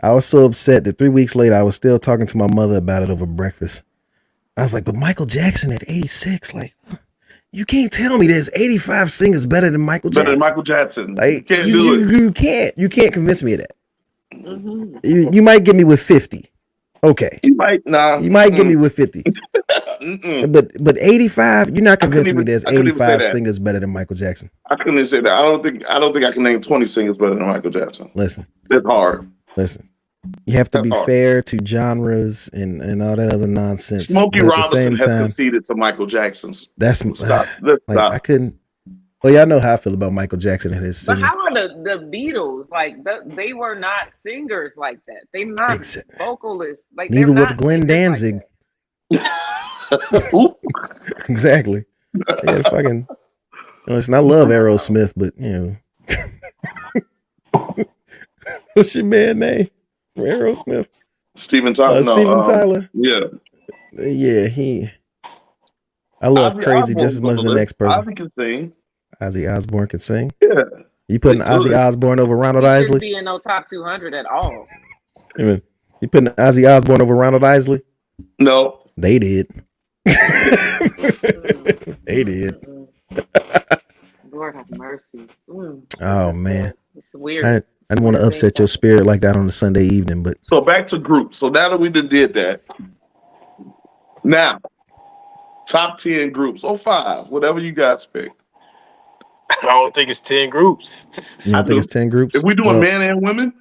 I was so upset that 3 weeks later I was still talking to my mother about it over breakfast. I was like, but Michael Jackson at 86, like, you can't tell me there's 85 singers better than Michael Jackson. Better than Michael Jackson. Like, you can't do it. You can't convince me of that. You might get me with 50. Okay. You might get me with 50. But 85, you're not convincing me there's 85 singers better than Michael Jackson. I couldn't even say that. I don't think I can name 20 singers better than Michael Jackson. Listen. It's hard. Listen. You have to be fair to genres and all that other nonsense. Smokey Robinson has conceded to Michael Jackson's. Let's stop. I couldn't. Well, y'all know how I feel about Michael Jackson and his singing. But how are the Beatles? Like they were not singers like that. They're not vocalists. Like neither was Glenn Danzig. Like Exactly. Yeah, fucking. Listen, I love Aerosmith, but what's your man name? Aerosmith. Steven Tyler. Steven Tyler. Yeah. Yeah, I love Ozzy Crazy Osbourne's just as much as the next person. Ozzy can sing. Ozzy Osbourne can sing. Yeah. You putting Ozzy Osbourne over Ronald Isley? He shouldn't be in no top 200 at all. You putting Ozzy Osbourne over Ronald Isley? No. They did. They did. Lord have mercy. Oh man, it's weird. I didn't want to upset your spirit like that on a Sunday evening, but so back to groups. So now that we did that, now top 10 groups or 5, whatever you guys pick. I don't think it's 10 groups. You don't think it's 10 groups? If we doing men and women,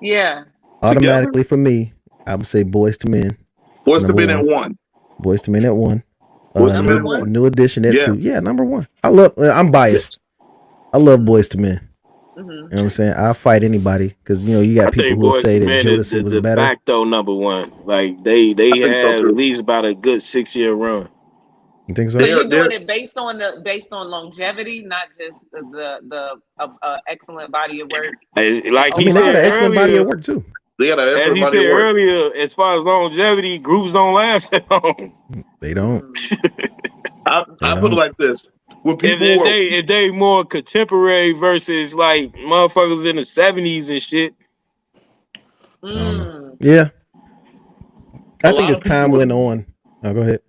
yeah, automatically for me, I would say Boys to Men. Boys to Men at 1. Boys to Men at 1. New Edition at 2. Yeah, number 1. I'm biased. I love Boys to Men. You know what I'm saying? I'll fight anybody because you got people who will say that Jodeci was better. De facto number 1. Like they had at least about a good 6-year run. You think so? So you're doing it based on longevity, not just the excellent body of work. Like they got an excellent body of work too. They got an excellent body of work. Earlier, as far as longevity, groups don't last that long. They don't. I put it like this: when people if they more contemporary versus like motherfuckers in the 70s and shit. Yeah, I think as time went on. Oh, go ahead.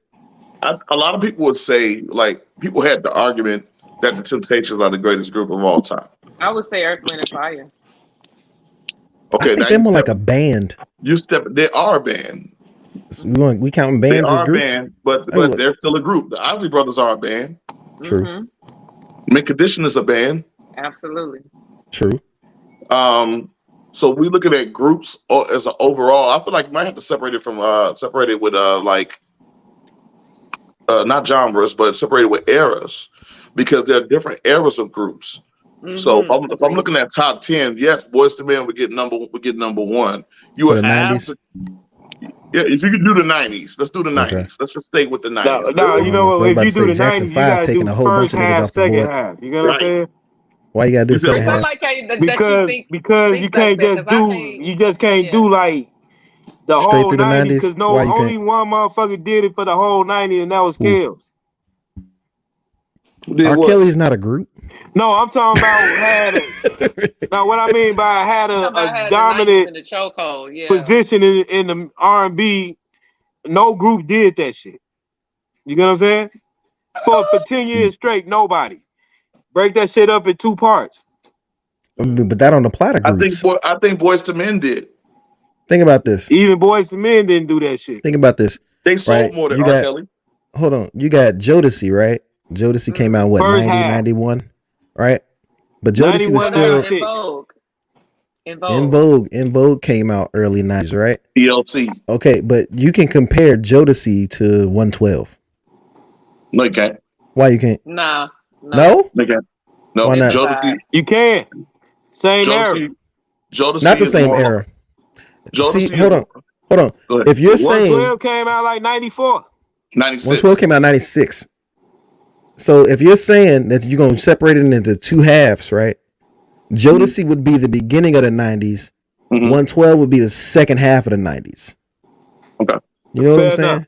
A lot of people would say, like, people had the argument that the Temptations are the greatest group of all time. I would say Earth, Wind, and Fire. Okay, I think they're more like a band. They are a band. So we counting bands as groups? They are a band, but they're still a group. The Ozzy Brothers are a band. True. Mint Condition is a band. Absolutely. True. So we looking at groups as an overall. I feel like you might have to separate it with not genres, but separated with eras, because there are different eras of groups. So if I'm looking at top 10, yes, Boys to Men would get number 1. You would have to, if you could do the 90s, let's do the 90s. Okay. Let's just stay with the 90s. No, you know what? If you do the Jackson 90s, you 5 gotta taking do a whole bunch first of niggas half, off the second board. half. You know what I'm saying? Why you gotta do second half? Because you can't just do like the straight whole through the 90s, 90s. because only one motherfucker did it for the whole 90s, and that was Kells. R. Kelly's not a group. No, I'm talking about now what I mean by had a dominant in the chokehold, position in the R&B. No group did that shit. You know what I'm saying? For 10 years straight, nobody. Break that shit up in 2 parts. But that don't apply to groups. I think Boys to Men did. Think about this. Even Boys to Men didn't do that shit. Think about this. They sold more than R. Kelly. Hold on. You got Jodeci, right? Jodeci came out, 90, 91? Right? But Jodeci was still In Vogue came out early 90s, right? TLC. Okay, but you can compare Jodeci to 112. No, you can't. Why you can't? No? You can't. No, why not? Jodeci. You can. Same era. Jodeci not the same era. Jodeci. See, hold on. If you're saying 112 came out like 94. 96. 112 came out 96. So if you're saying that you're going to separate it into 2 halves, right? Jodeci would be the beginning of the 90s. 112 would be the second half of the 90s. Okay. You know what I'm Fair enough. saying?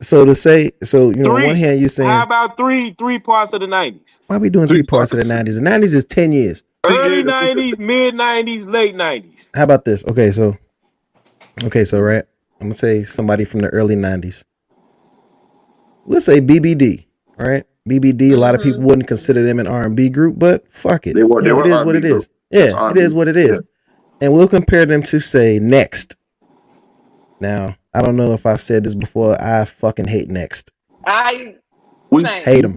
So to say, so you know, on one Three. hand, you're saying, How about three parts of the 90s? why are we doing 3 parts of the 90s? The 90s is 10 years. Early 90s, mid 90s, late 90s. How about this? Okay, so right, I'm gonna say somebody from the early 90s. We'll say BBD, right? BBD. A lot of people wouldn't consider them an R&B group, but fuck it. They were it is what it R&B is. group. Yeah, it is what it is. And we'll compare them to say Next. Now, I don't know if I've said this before. I fucking hate Next. We hate them.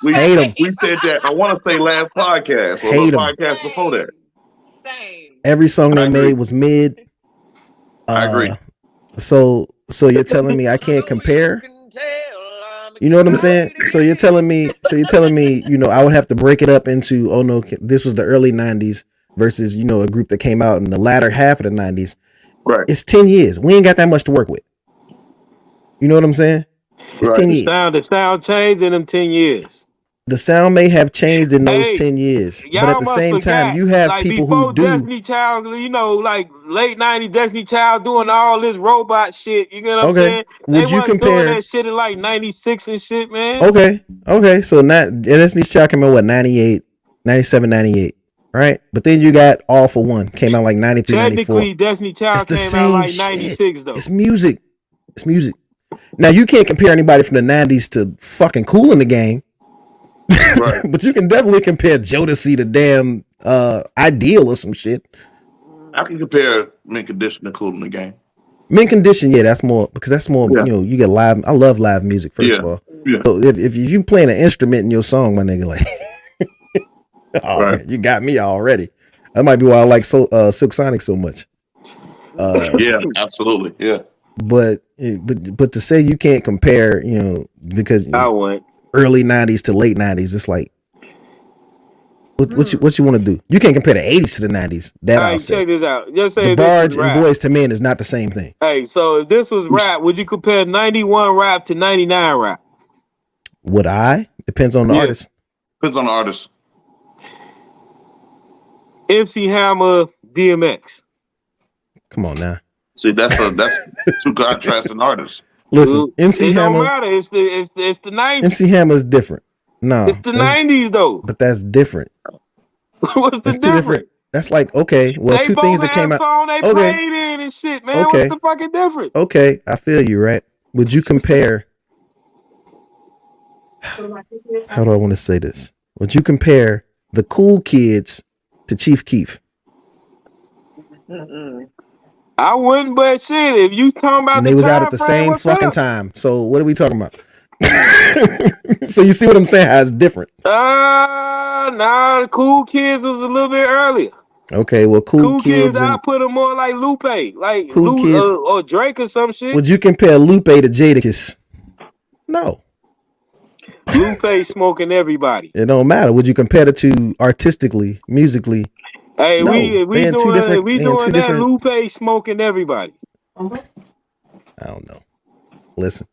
We hate them. We said that. I want to say last podcast or hate the them. podcast before that. Same. Every song they made was mid. I agree. So you're telling me I can't compare? You know what I'm saying? So you're telling me, you know, I would have to break it up into, oh no, this was the early 90s versus, you know, a group that came out in the latter half of the 90s. Right. It's 10 years. We ain't got that much to work with. You know what I'm saying? It's 10 years. The sound changed in them 10 years. The sound may have changed in those 10 years, but at the same time, you have people who do. Destiny Child, you know, like late 90s Destiny Child doing all this robot shit. You know what I'm saying? Would you compare doing that shit in like 96 and shit, man? Okay. So Destiny Child came out what, 98, 97, 98, right? But then you got All for One came out like 93, 94. Technically, Destiny Child came out like 96 though. It's music. Now you can't compare anybody from the 90s to fucking Cool in the Game. Right. But you can definitely compare Jodeci to damn Ideal or some shit. I can compare Mint Condition to Cool in the Game. Mint Condition, yeah, that's more you know, you get live. I love live music, first of all. Yeah. So if you playing an instrument in your song, my nigga, like man, you got me already. That might be why I like Silk Sonic so much. Yeah, absolutely. Yeah. But to say you can't compare, you know, because I went early 90s to late 90s, it's like what you want to do? You can't compare the 80s to the 90s. That I'll say. Check this out. Just say the Barge and Boys to Men is not the same thing. Hey, so if this was rap, would you compare 91 rap to 99 rap? Would I? Depends on the artist. Depends on the artist. MC Hammer, DMX. Come on now. See, that's two contrasting artists. Listen, MC Hammer. Don't matter. It's the 90s. MC Hammer is different. No, it's the 90s though. But that's different. What's the difference? That's like, okay, well, two things that came out. They played in and shit, man. What's the fucking difference? Okay, I feel you, right? Would you compare? How do I want to say this? Would you compare the Cool Kids to Chief Keef? I wouldn't, but shit, if you talking about and they was out at the same fucking time. So what are we talking about? So you see what I'm saying? How it's different. Nah, the Cool Kids was a little bit earlier. Okay, well, Cool Kids I put them more like Lupe, like Cool Kids or Drake or some shit. Would you compare Lupe to Jadakiss? No. Lupe smoking everybody. It don't matter. Would you compare the two artistically, musically? Hey, no, we doing that. Lupe smoking everybody. I don't know. Listen,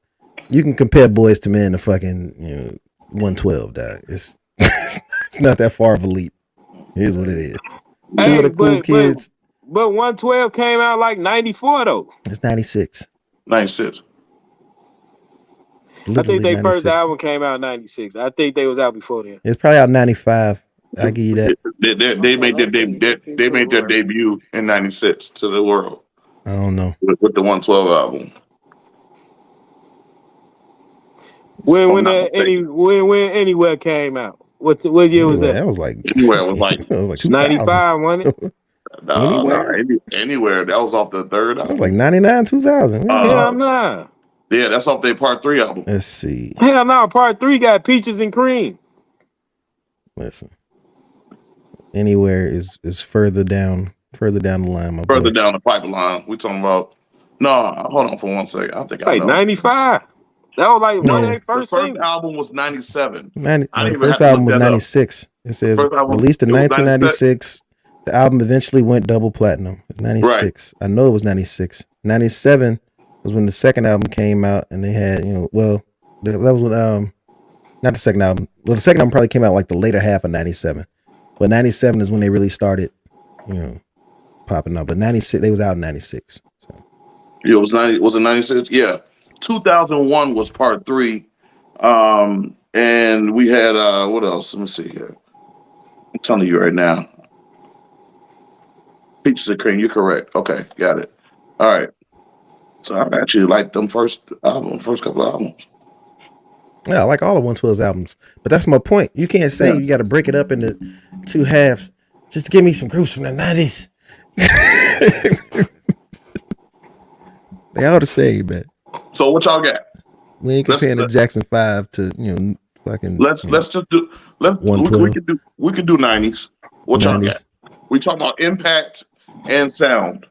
you can compare Boys to Men to fucking 112, dog. It's not that far of a leap. Here's what it is. Hey, but 112 came out like 94 though. It's 96. 96. I think their first album came out in 96. I think they was out before then. It's probably out 95. I give you that. They made their debut in 96 to the world. I don't know. With the 112 album. When Anywhere came out. What year was that? That was like Anywhere was like 95, wasn't it? Anywhere. That was off the third album. That was like 99, 2000. Hell nah. Yeah, that's off their part 3 album. Let's see. Hell no, part 3 got Peaches and Cream. Listen. Anywhere is further down the line. Further down the pipeline. We talking about hold on for 1 second. I think I know. 95. That was like one of their first album was 97. The first album was 96. It says released in 1996. The album eventually went double platinum. It's 96. Right. I know it was 96. 97 was when the second album came out, and they had, that was when, not the second album. Well, the second album probably came out like the later half of 97. But 97 is when they really started, popping up. But 96, they was out in 96. So. Yeah, it was 90. Was it 96? Yeah. 2001 was part three. And we had what else? Let me see here. I'm telling you right now. Peaches and Cream. You're correct. Okay, got it. All right. So I actually liked them first couple of albums. Yeah, I like all of 112's albums, but that's my point. You can't say you got to break it up into two halves. Just give me some groups from the 90s. They all the same, man. So what y'all got? We ain't comparing the Jackson 5 to fucking. Let's just do we 112. could do 90s. What 90s. y'all got? We talk about impact and sound.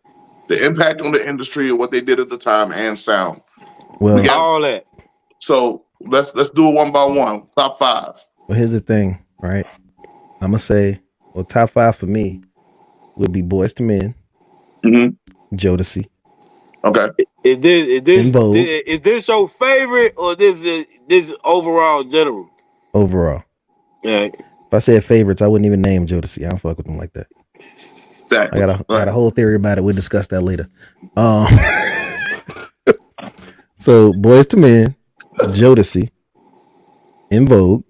The impact on the industry and what they did at the time and sound. Well, We got all that. So let's do it one by one. Top five. Well, here's the thing, right? I'm gonna say, well, top five for me would be Boys to Men, Jodeci. Okay. Is this your favorite or this overall general? Overall. Yeah. If I said favorites, I wouldn't even name Jodeci. I don't fuck with them like that. Exactly. I got a whole theory about it. We'll discuss that later. So Boys to Men, Jodeci, In Vogue,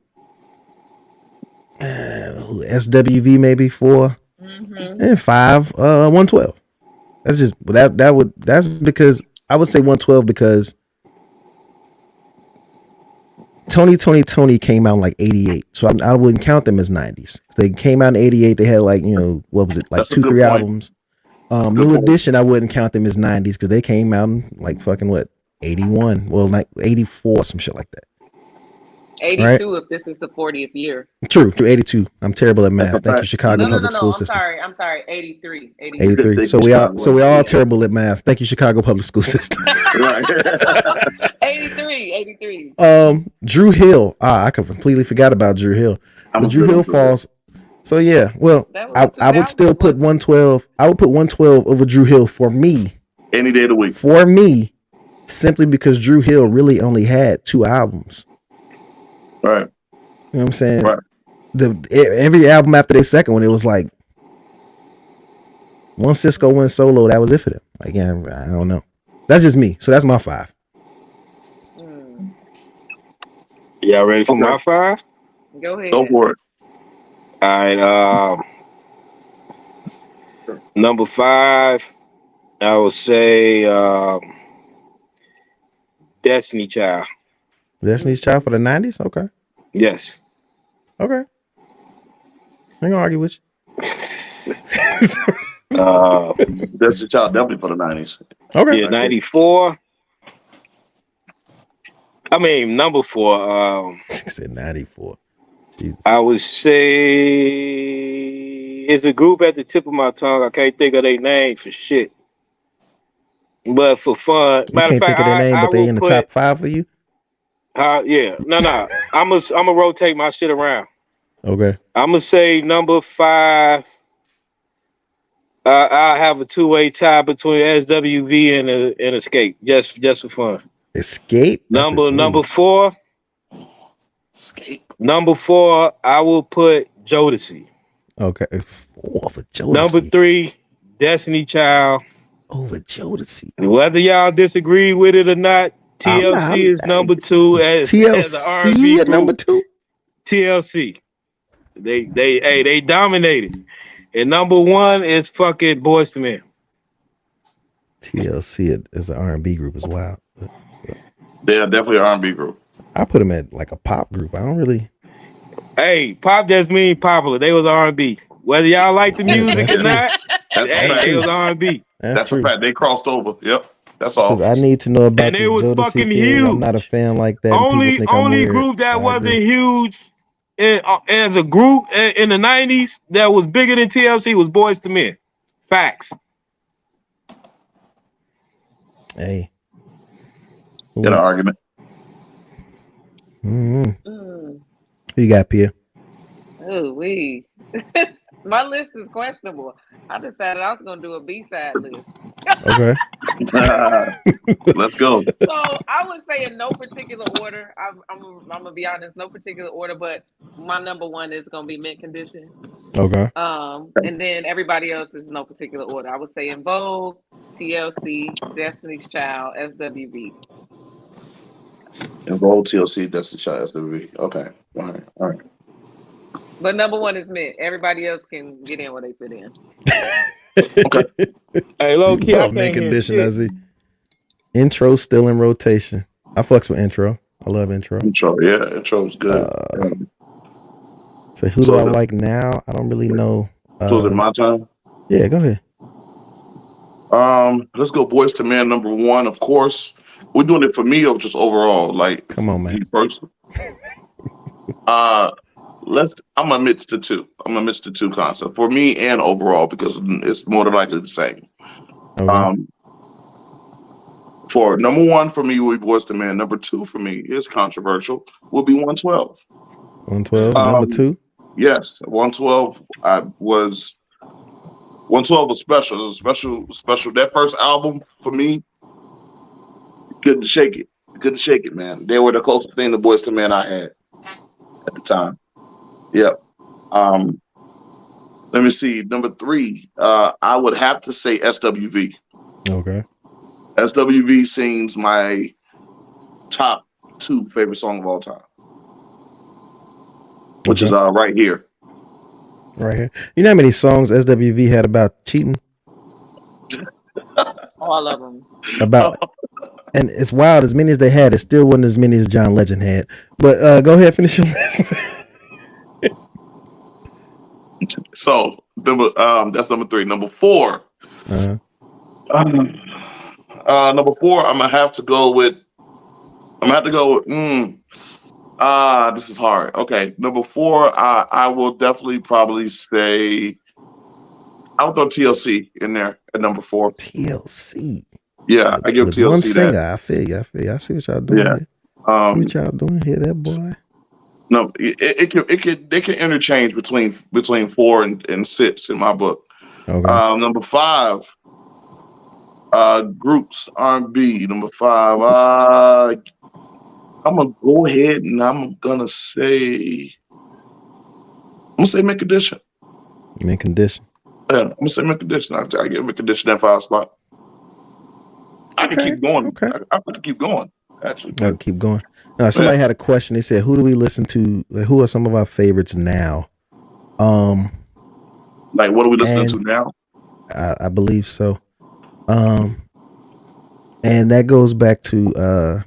SWV maybe 4, and 5, 112. That's just that's because I would say 112 because Tony came out in like 88, so I wouldn't count them as 90s. They came out in 88. They had like what was it, like 2-3 albums. New Edition, I wouldn't count them as 90s because they came out in like fucking what, 81, well like 84, some shit like that. 82 right? If this is the 40th year. True, 82. I'm terrible at math. Thank you, Chicago Public School System. I'm sorry, 83. 83. So we all terrible at math. Thank you, Chicago Public School System. 83. Drew Hill. I completely forgot about Drew Hill. But Drew Hill falls. So yeah, well, I would still put 112. I would put 112 over Drew Hill for me. Any day of the week. For me, simply because Drew Hill really only had 2 albums. Right. You know what I'm saying? Right. Every album after their second one, it was like one Cisco went solo. That was it for them. Like, yeah, I don't know. That's just me. So that's my 5. Y'all ready for my 5? Go ahead. Go for it. All right. Number 5, I would say Destiny Child. Destiny's Child for the 90s? Okay. Yes. Okay. I ain't gonna argue with you. Destiny Child definitely for the 90s. Okay. Yeah, 94. I mean, number 4. Said 94. Jesus. I would say it's a group at the tip of my tongue. I can't think of their name for shit. But for fun, you can't think of their name, but they in the top 5 for you. Yeah, no. I'm gonna rotate my shit around. Okay. I'm gonna say number 5. I have a 2-way tie between SWV and Escape, just for fun. Escape. Number 4. Escape. Number 4, I will put Jodeci. Okay. 4 for Jodeci. Number 3, Destiny Child. Over Jodeci. Whether y'all disagree with it or not, TLC is number 2 as TLC at number 2. TLC. They dominated. And number 1 is fucking Boys to Men. TLC as an R&B group is wild. They're definitely an R&B group. I put them at like a pop group. I don't really. Hey, pop just mean popular. They was R&B. Whether y'all like the music or not, they was R&B. That's a fact. They crossed over. Yep. That's all. I need to know about and this it was Jodeci fucking thing. huge. I'm not a fan like that. Only group that wasn't huge as a group in the 90s that was bigger than TLC was Boys to Men. Facts. Hey. Get an argument. Mm-hmm. Who you got, Pia? Oh, we. My list is questionable. I decided I was gonna do a B-side list. Okay. Let's go. So I would say in no particular order. I'm gonna be honest, no particular order, but my number one is gonna be Mint Condition. Okay. And then everybody else is no particular order. I would say In Vogue, TLC, Destiny's Child, SWV. Involve TLC. That's the shot. SWV. Okay. All right. All right. But number one is Mint. Everybody else can get in where they fit in. Okay. Hey, low key, I Oh, Mint can't hear Condition. shit. That's it. Intro still in rotation. I fucks with intro. I love intro. Intro. Yeah. Intro's good. So who do I like now? I don't really know. So is it my time? Yeah, go ahead. Let's go. Boys to Men number one. Of course, we're doing it for me or just overall. Like, Come on, man. you first. I'm gonna mix the two. I'm gonna mix the two concepts for me and overall because it's more than likely the same. Okay. For number one for me will be Boys to Men. Number two for me is controversial. Will be 112. 112. Number two. Yes, 112. 112 was special. It was special. That first album for me, couldn't shake it. Couldn't shake it, man. They were the closest thing to Boys to Men I had at the time. Yep. Let me see. Number three, I would have to say SWV. Okay. SWV sings my top two favorite song of all time, which is Right Here. Right here. You know how many songs SWV had about cheating? All of them. And it's wild. As many as they had, it still wasn't as many as John Legend had. But go ahead, finish your list. So that's number three. Number four. Number four, I'm gonna have to go with. This is hard. Okay, number four, I will definitely probably say. I'll throw TLC in there at number four. TLC. Yeah, I give with TLC one singer. that. I feel you. I see what y'all doing. Yeah. See what y'all doing here, that boy. No, they can interchange between 4 and 6 in my book. Okay. Number five, groups R&B. Number five, I'm gonna go ahead and I'm gonna say Mint Condition. You Mint Condition. Yeah, I'm gonna say Mint Condition. I give Mint Condition that 5 spot. I can keep going. Okay. I can keep going. Actually, I'll keep going. Somebody had a question. They said, "Who do we listen to? Who are some of our favorites now?" Like, what are we listening to now? I believe so. And that goes back to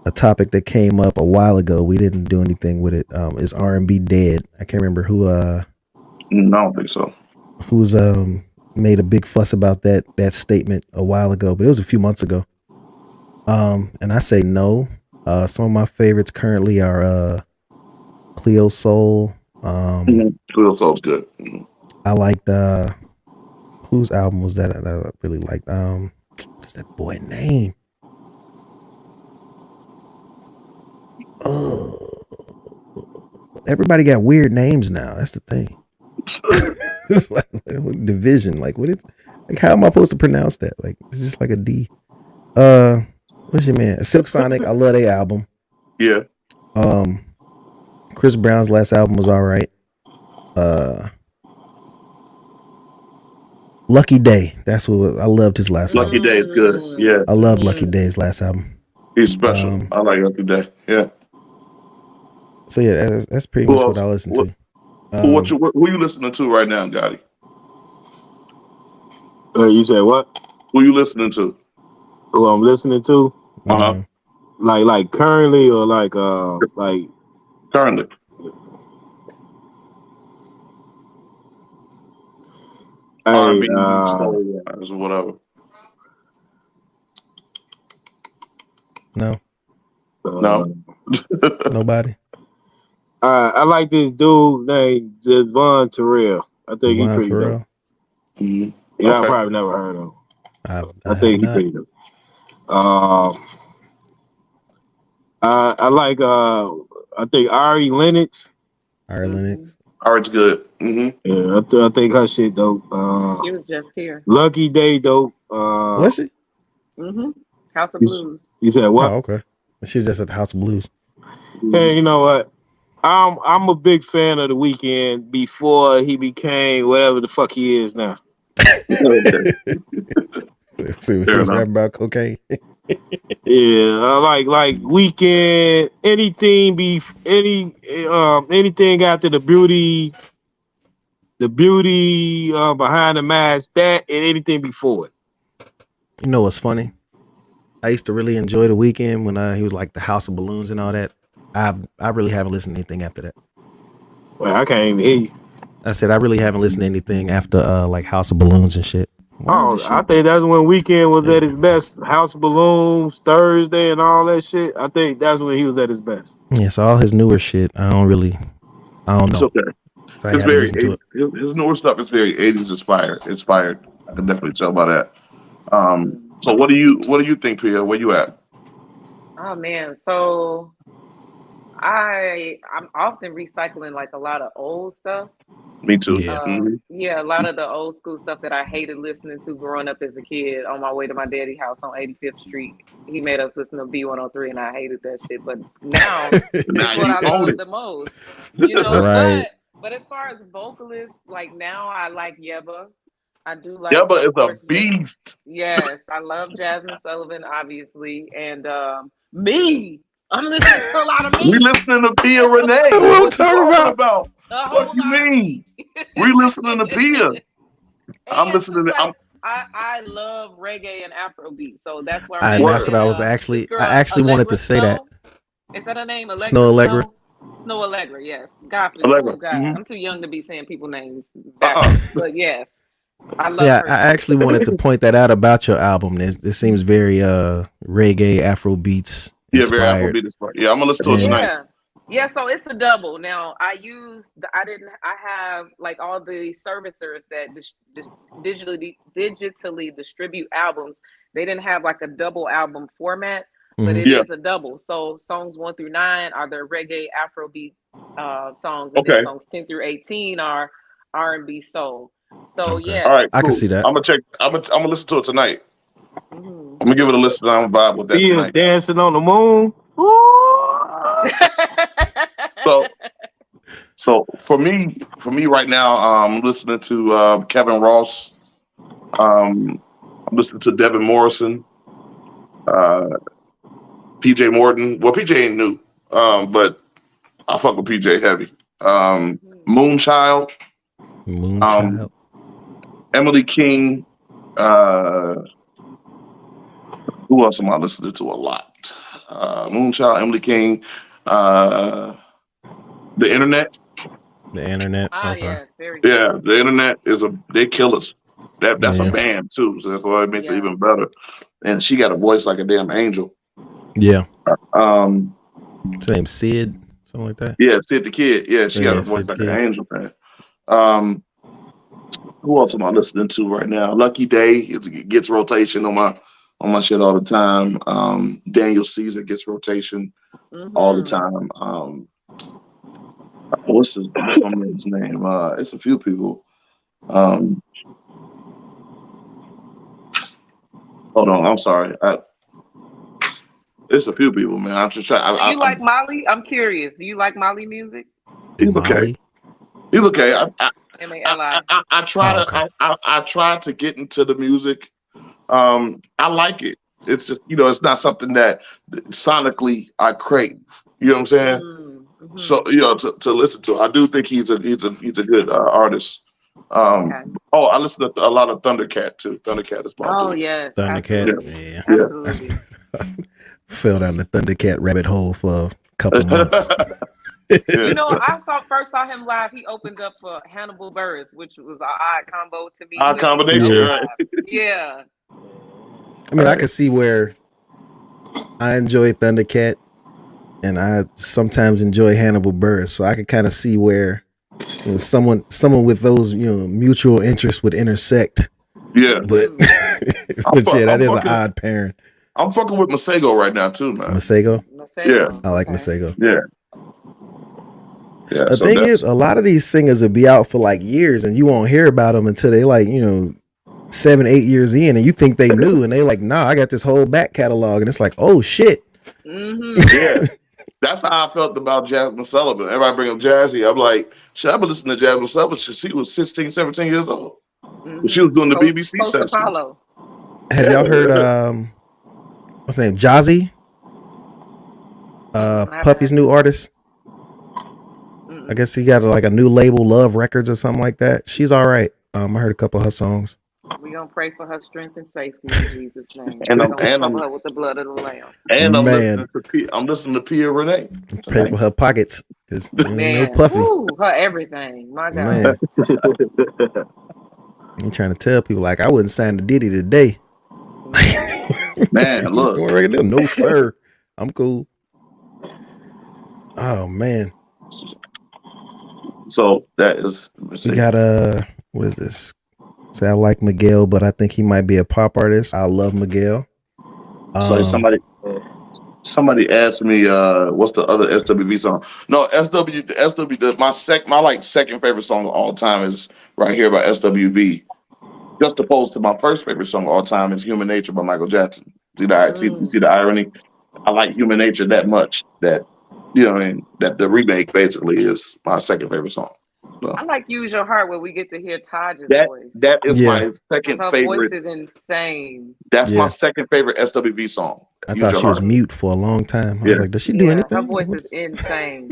a topic that came up a while ago. We didn't do anything with it. Is R&B dead? I can't remember who. No, I don't think so. Who's made a big fuss about that statement a while ago, but it was a few months ago. And I say no. Some of my favorites currently are Cleo Soul. Cleo Soul's good. Mm-hmm. I liked whose album was that I really liked? What's that boy name? Everybody got weird names now. That's the thing. It's like division. Like what? Like how am I supposed to pronounce that? Like it's just like a D. What's your man? Silk Sonic. I love their album. Yeah. Chris Brown's last album was all right. Lucky Day. That's what I loved his last Lucky album. Day is good. Yeah. I love Lucky Day's last album. He's special. I like Lucky Day. Yeah. So yeah, that's pretty much what I listen to. Who you listening to right now, Gotti? You said what? Who you listening to? Who I'm listening to? Like currently or like currently. R&B, soul, or whatever. No. No. Nobody. I like this dude named Devon Terrell. I think he's pretty dope. Mm-hmm. Yeah, okay. I probably never heard of him. I think he's pretty dope. I like I think Ari Lennox. Art's good. Yeah, I think her shit dope. She was just here. Lucky Day dope. Was she? House of You, Blues. you said Oh, what? okay. She was just at the House of Blues. Hey, you know what? I'm a big fan of the Weeknd before he became whatever the fuck he is now. Okay. See, Fair he's enough. rapping about cocaine. Yeah, I like Weekend. Anything after the beauty behind the mask, that and anything before it. You know what's funny? I used to really enjoy the Weekend when he was like the House of Balloons and all that. I really haven't listened to anything after that. Well, I can't even hear you. I said I really haven't listened to anything after like House of Balloons and shit. Why is Oh, this I shit? think that's when Weekend was Yeah. at his best. House of Balloons, Thursday, and all that shit. I think that's when he was at his best. Yeah, so all his newer shit, I don't It's know. okay. So I It's haven't very listened to it. his newer stuff is very 80s inspired. I can definitely tell by that. So what do you think, Pia? Where you at? Oh man, so I'm often recycling like a lot of old stuff. Me too. Yeah. Yeah, a lot of the old school stuff that I hated listening to growing up as a kid on my way to my daddy's house on 85th Street. He made us listen to B103 and I hated that shit. But now Now it's what you I own love it. the most. You know, Right. but as far as vocalists, like now I like Yeba. I do Yeah, like, but of it's a course, beast. yes, I love Jasmine Sullivan, obviously. And me. I'm listening to a lot of We me. listening to Pia Renee. What I'm What you talking talking about? about? A What whole you lot of mean? me. We listening to Pia. I'm And listening too, to like I love reggae and Afrobeat, so that's where I'm And at. that's what Word. I And was this I girl actually wanted to Allegra say that. Snow, is that her name? Snow Allegra Allegra. Snow. Snow Allegra, yes. God, please. Allegra. Oh God, I'm too young to be saying people names Uh-uh. backwards, but yes, I love Yeah, her I too. actually wanted to point that out about your album. It seems very reggae, Afro beats Yeah, very inspired. Afrobeat inspired. Yeah, I'm gonna listen to it Yeah. tonight. Yeah, so it's a double. Now I have like all the servicers that digitally distribute albums. They didn't have like a double album format, but Mhm. it Yeah. is a double. So songs 1 through 9 are the reggae Afrobeat songs, and then Okay. songs 10 through 18 are R&B soul. So Okay. All yes. right. I can Cool. see that. I'm gonna check. I'm gonna listen to it tonight. Mhm. I'm gonna give it a listen. I'm gonna vibe with that He is tonight. dancing on the moon. Ooh. So, so for me right now, I'm listening to Kevin Ross. I'm listening to Devin Morrison, uh, PJ Morton. Well, PJ ain't new, but I fuck with PJ heavy. Moonchild, um, Moonchild. Emily King. Uh, who else am I listening to a lot? Moonchild, Emily King, uh, the internet. The internet. Okay. Yes, very Yeah, true. the internet they killers. That's a Yeah. band too, so that's why it makes it Yeah. even better. And she got a voice like a damn angel. Yeah. Um, His name's Sid. Something like that. yeah, Sid the Kid. Yeah, she got Yeah, a voice Sid the like an Kid. angel, man. Who else am I listening to right now? Lucky Day gets rotation on my shit all the time. Daniel Caesar gets rotation all the time. What's my man's name? It's a few people. Um, hold on, I'm sorry. It's a few people, man. I'm just trying. Do you like Molly? I'm curious. Do you like Molly music? He's okay. Molly. He's okay. Mali. I try Oh, to okay. I try to get into the music. I like it. It's just it's not something that sonically I crave. You know what I'm saying? So to listen to, I do think he's a good artist. Okay. Oh, I listen to a lot of Thundercat too. Thundercat is my Oh dude. yes, Thundercat. absolutely, Yeah. Yeah. absolutely. Fell down the Thundercat rabbit hole for a couple months. You know, first saw him live. He opened up for Hannibal Buress, which was an odd combo to me. Odd But he was combination, dope right? live. Yeah. I mean, I can see where I enjoy Thundercat and I sometimes enjoy Hannibal Buress. So I can kind of see where someone with those mutual interests would intersect. Yeah. But yeah, that is an odd pairing. I'm fucking with Masego right now too, man. Masego? Yeah. I like Masego. Yeah. Yeah. The So thing is, a lot of these singers will be out for like years, and you won't hear about them until they like 7, 8 years in, and you think they knew, and they like, nah, I got this whole back catalog, and it's like, oh shit. yeah. That's how I felt about Jasmine Sullivan. Everybody bring up Jazzy. I'm like, shit, I've been listening to Jasmine Sullivan since she was 16, 17 years old. She was doing the BBC Post sessions. Apollo. Have y'all heard what's her name? Jazzy? Puffy's new artist. I guess he got like a new label, Love Records or something like that. She's all right. I heard a couple of her songs. We gonna pray for her strength and safety in Jesus' name. And Don't cover her with the blood of the Lamb. And I'm listening to Pia Renee. Pray for her pockets because Man, Puffy. her everything. My God. Man. You trying to tell people like I wouldn't sign the Diddy today. Man, look. No, sir. I'm cool. Oh man. So that is. We got what is this? Say I like Miguel, but I think he might be a pop artist. I love Miguel. So somebody asked me, what's the other SWV song? No, SW. My second favorite song of all time is right here by SWV. Just opposed to my first favorite song of all time is "Human Nature" by Michael Jackson. See the irony? I like "Human Nature" that much that that the remake basically is my second favorite song. So, I like "Use Your Heart" where we get to hear Taj's voice. That is my second her favorite. Her voice is insane. That's my second favorite SWV song. I thought she was mute for a long time. I was like, does she do anything? Her voice is insane.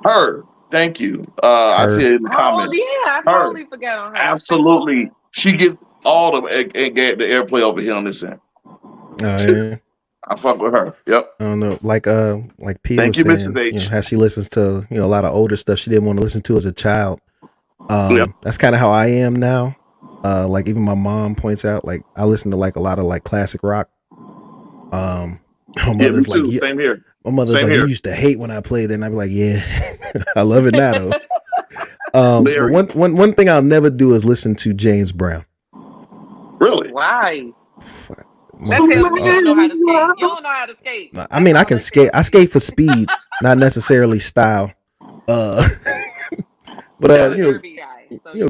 Her. Thank you. I see it in the comments. Yeah, I totally forgot on her. Absolutely. She gets all the airplay over here on this end. Oh yeah. I fuck with her. Yep. I don't know. Like P Thank was you, saying, Mrs. H. How she listens to a lot of older stuff she didn't want to listen to as a child. That's kind of how I am now. Like even my mom points out, like I listen to like a lot of like classic rock. My mother's me too. Same here. My mother's like, you used to hate when I played it, and I'd be like, yeah, I love it now though. But one thing I'll never do is listen to James Brown. Really? Why? That tells me you don't know how to skate. You don't know how to skate. I mean, I can skate. I skate for speed, not necessarily style. But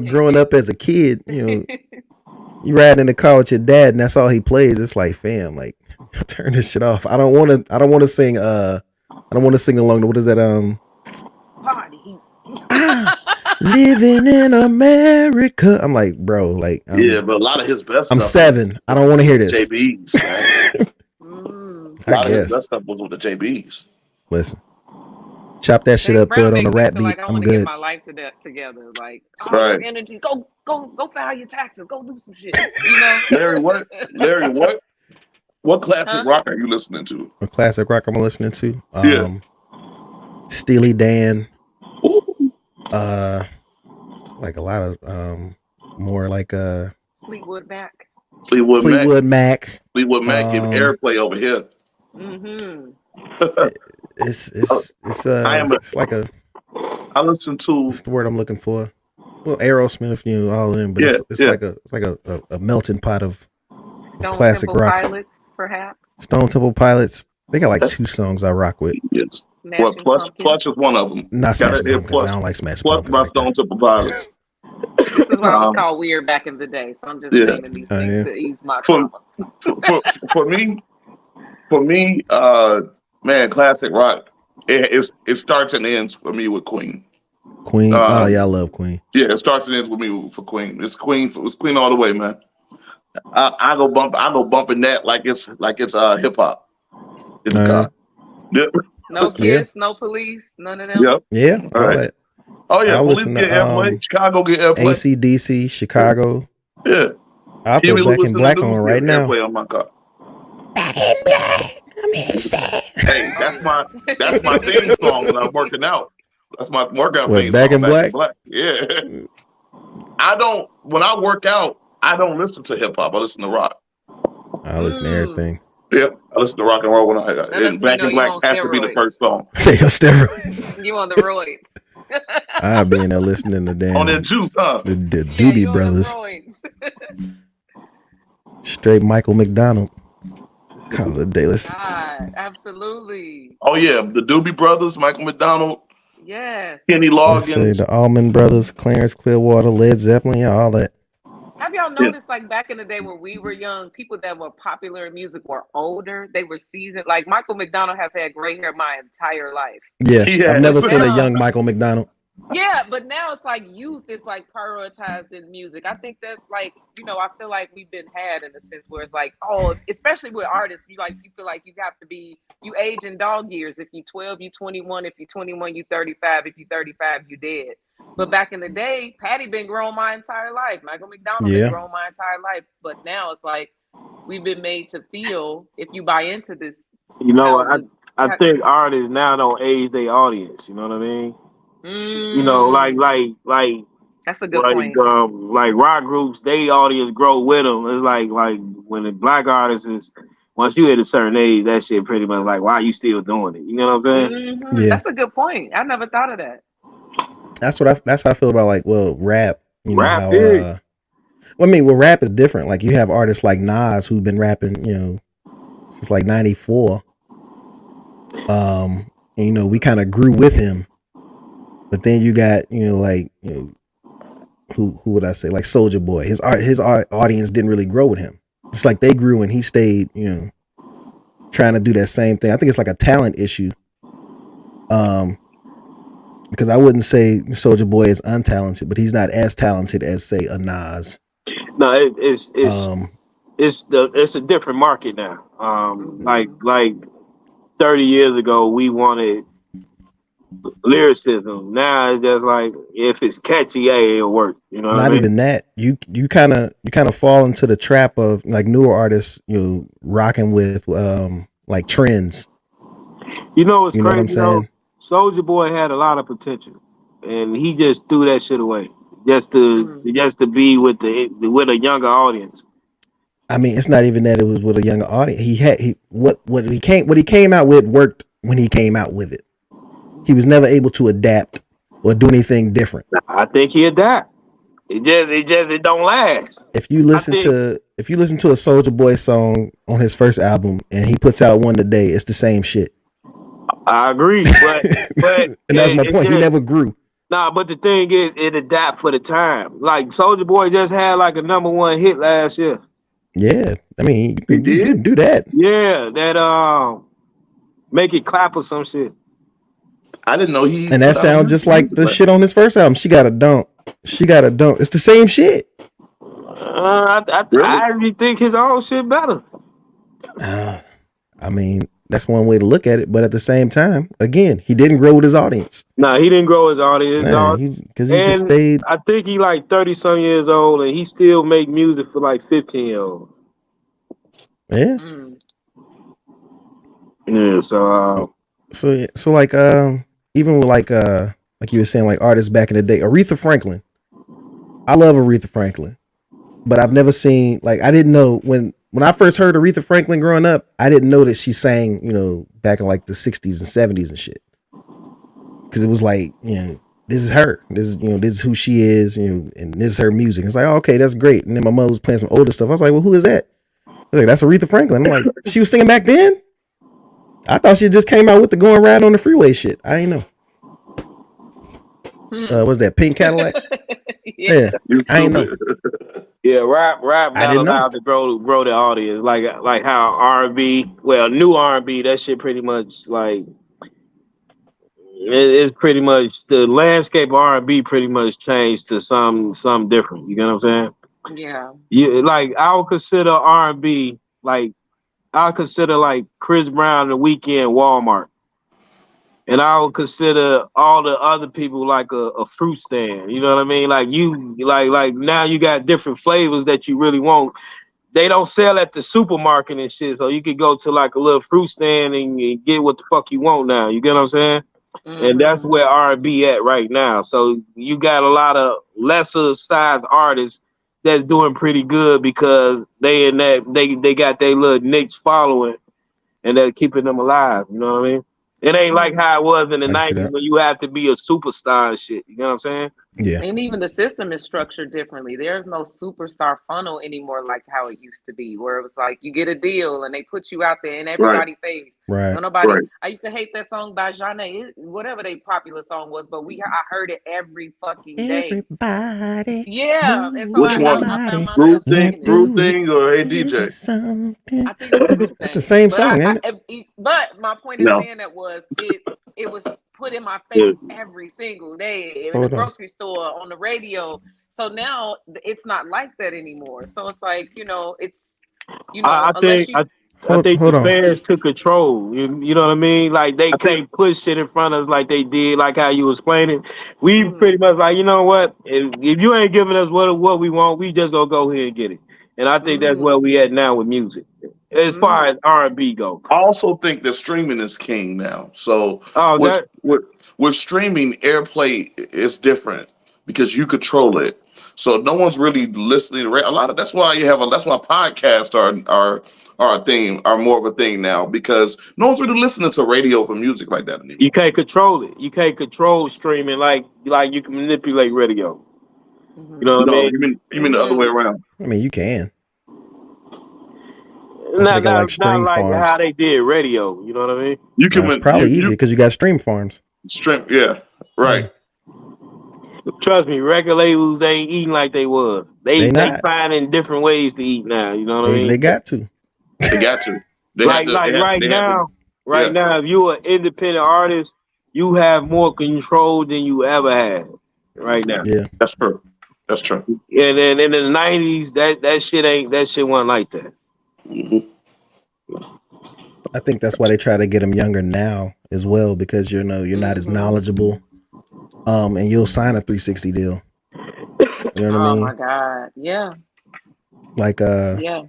growing up as a kid, you ride in the car with your dad, and that's all he plays. It's like, fam, like turn this shit off. I don't want to sing. I don't want to sing along to what is that? Party. Living in America. I'm like, bro, like but a lot of his best. I'm 7. I don't want to hear this. JB's. A lot of his best stuff was with the JB's. Listen, chop that shit up, throw it on a rap beat. Like, I'm good. Get my life together. Like, energy. Go file your taxes. Go do some shit. Larry, what classic rock are you listening to? A classic rock I'm listening to. Steely Dan. Like a lot of more like Fleetwood Mac. Fleetwood Mac give airplay over here. I listen to. What's the word I'm looking for? Well, Aerosmith, all in, but it's like a melting pot of classic Temple rock. Pilots, perhaps. Stone Temple Pilots. They got like 2 songs I rock with. Yes. Plus is one of them. Not Smashing Pumpkins. I don't like Smashing Pumpkins. Plus by Stone Temple Pilots. This is why I was called weird back in the day. So I'm just naming these things to ease my trauma. For me, man, classic rock. It starts and ends for me with Queen. Queen. I love Queen. Yeah, it starts and ends with me for Queen. It's Queen all the way, man. I go bumping that like it's hip hop. In the car. Yep. No Kiss, no Police, none of them. Yep. Yeah. All right. Oh yeah, Police get airplay. Chicago get airplay. AC/DC, Chicago. Yeah. I'll throw Back in Black on right now. Airplay on my car. Back in Black. I'm insane. Hey, that's my theme song when I'm working out. That's my workout theme Back song. in Black? Yeah. When I work out, I don't listen to hip hop. I listen to rock. I listen to everything. Yep, I listen to rock and roll when I got it. Back in Black has to be the first song. Say your steroids. You on the roids. I'll be in there listening to damn on that juice, huh? The Doobie Brothers. Straight Michael McDonald. Call it a day. God, absolutely. Oh yeah, the Doobie Brothers, Michael McDonald. Yes. Kenny Let's say Loggins. the Allman Brothers, Clarence Clearwater, Led Zeppelin, yeah, all that. Have y'all Yeah. noticed, like back in the day when we were young, people that were popular in music were older. They were seasoned. Like Michael McDonald has had gray hair my entire life. Yeah, I've But never Yes. seen a now, young Michael McDonald. yeah, but now it's like youth is like prioritized in music. I think that's like, I feel like we've been had in a sense where it's like, oh, especially with artists, you feel like you have to be, you age in dog years. If you 12, you 21. If you 21, you 35. If you 35, you dead. But back in the day, Patty been grown my entire life. Michael McDonald been Yeah, grown my entire life. But now it's like we've been made to feel if you buy into this, You know, how the I how, think artists now don't age their audience. You know what I mean? You know, mm, that's a good point. like rock groups, they audience grow with them. It's like when the black artists is once you hit a certain age, that shit pretty much like why you still doing it? You know what I'm saying? yeah. That's a good point. I never thought of that. That's how I feel about like rap. You know Rap how period. well, I mean, rap is different. Like you have artists like Nas who've been rapping, since like '94. And, we kind of grew with him, but then you got like who would I say, like Soldier Boy. His audience didn't really grow with him. It's like they grew and he stayed, trying to do that same thing. I think it's like a talent issue. Because I wouldn't say Soldier Boy is untalented, but he's not as talented as say a Nas. No, it's Um, it's a different market now. Mhm. Like 30 years ago, we wanted lyricism. Now it's just like if it's catchy, hey, it'll work. You know what I Not mean? even that. You kind of fall into the trap of like newer artists, rocking with like trends. You know what's You know what I'm crazy though? saying? Soldier Boy had a lot of potential, and he just threw that shit away Mm. just to be with a younger audience. I mean, it's not even that it was with a younger audience. What he came out with worked when he came out with it. He was never able to adapt or do anything different. I think he adapt. It don't last. If you I listen think to if you listen to a Soldier Boy song on his first album and he puts out one today, it's the same shit. I agree, but And that's my it point. He just never grew. nah. But the thing is, it adapt for the time. Like Soldier Boy just had like a #1 hit last year. Yeah, I mean, He you did. can do that. Yeah, that make it clap or some shit. I didn't know he And put that out sounds just like music the like shit on his first album. She got a dunk. She got a dunk. It's the same shit. really. I actually think his own shit better. Uh, I mean, that's one way to look at it. But at the same time, again, he didn't grow with his audience. Nah, he didn't grow his audience. Nah, because he just And stayed. I think he like 30 some years old and he still make music for like 15-year-olds. Yeah. Mm. Yeah, so So like even with like you were saying, like artists back in the day, Aretha Franklin. I love Aretha Franklin, but I've never seen, like, I didn't know when I first heard Aretha Franklin growing up, I didn't know that she sang, back in like the 60s and 70s and shit. Because it was like, this is her. This is who she is, and this is her music. It's like, oh, okay, that's great. And then my mother was playing some older stuff. I was like, well, who is that? Like, that's Aretha Franklin. I'm like, she was singing back then? I thought she just came out with the going ride on the freeway shit. I ain't know. Was that Pink Cadillac? Yeah. Yeah, You I ain't know. stupid. yeah, rap I not didn't know. allowed to grow the audience like how R&B, well, new R&B, that shit pretty much like it's pretty much the landscape of R&B pretty much changed to some different. You get what I'm saying? Yeah. Yeah, like I would consider R&B like I consider like Chris Brown, The Weeknd, Walmart. And I would consider all the other people like a fruit stand. You know what I mean? Like you like now you got different flavors that you really want. They don't sell at the supermarket and shit, so you could go to like a little fruit stand and get what the fuck you want now. You get what I'm saying? And that's Mm-hmm. where R&B at right now. So you got a lot of lesser sized artists that's doing pretty good because they got their little niche following and they're keeping them alive. You know what I mean? It ain't like Mm-hmm. how it was in the I can see '90s that. when you had to be a superstar and shit. You know what I'm saying? Yeah. And even the system is structured differently. There's no superstar funnel anymore like how it used to be, where it was like you get a deal and they put you out there in Right. everybody's face. Right. No, nobody. Right. I used to hate that song by Janae, whatever their popular song was, but I heard it every fucking day. Everybody, Yeah, and so move Which your one? I found body. myself Groove Let thing, singing it. groove do it. thing, or Hey This DJ? is something. I think it was Group That's the Thing, same but song, ain't it? but my point in No. saying that was it was put in my Yeah. face every single day in the Hold on. grocery store, on the radio. So now it's not like that anymore. So it's like, it's I unless think you. I think the Hold on. fans took control. You know what I mean? Like they can't push shit in front of us like they did, like how you explained it. We pretty much like, you know what? If you ain't giving us what we want, we just gonna go ahead and get it. And I think that's where we at now with music, as far as R&B go. I also think that streaming is king now. So Oh, with that with streaming, airplay is different because you control it. So no one's really listening to a lot of. That's why that's why podcasts are a thing, are more of a thing now, because no one's really listening to radio for music like that anymore. you can't control it. You can't control streaming like you can manipulate radio. You know what I No, mean? you mean the other way around. I mean, you can. That's why they got like Not stream like how farms. they did radio. You know what I mean? You can It's probably easy because you got stream farms. stream, yeah, right. Trust me, record labels ain't eating like they was. They They not. finding different ways to eat now. You know what I They mean? got to. They got to. They had Like to. like right They had to. now, Yeah. if you're an independent artist, you have more control than you ever had. Right now. Yeah. That's true. That's true. And then in the '90s, that shit wasn't like that. Mm-hmm. I think that's why they try to get them younger now as well, because you're not as knowledgeable. And you'll sign a 360 deal. You know what I mean? Oh my God. Yeah. Like Yeah.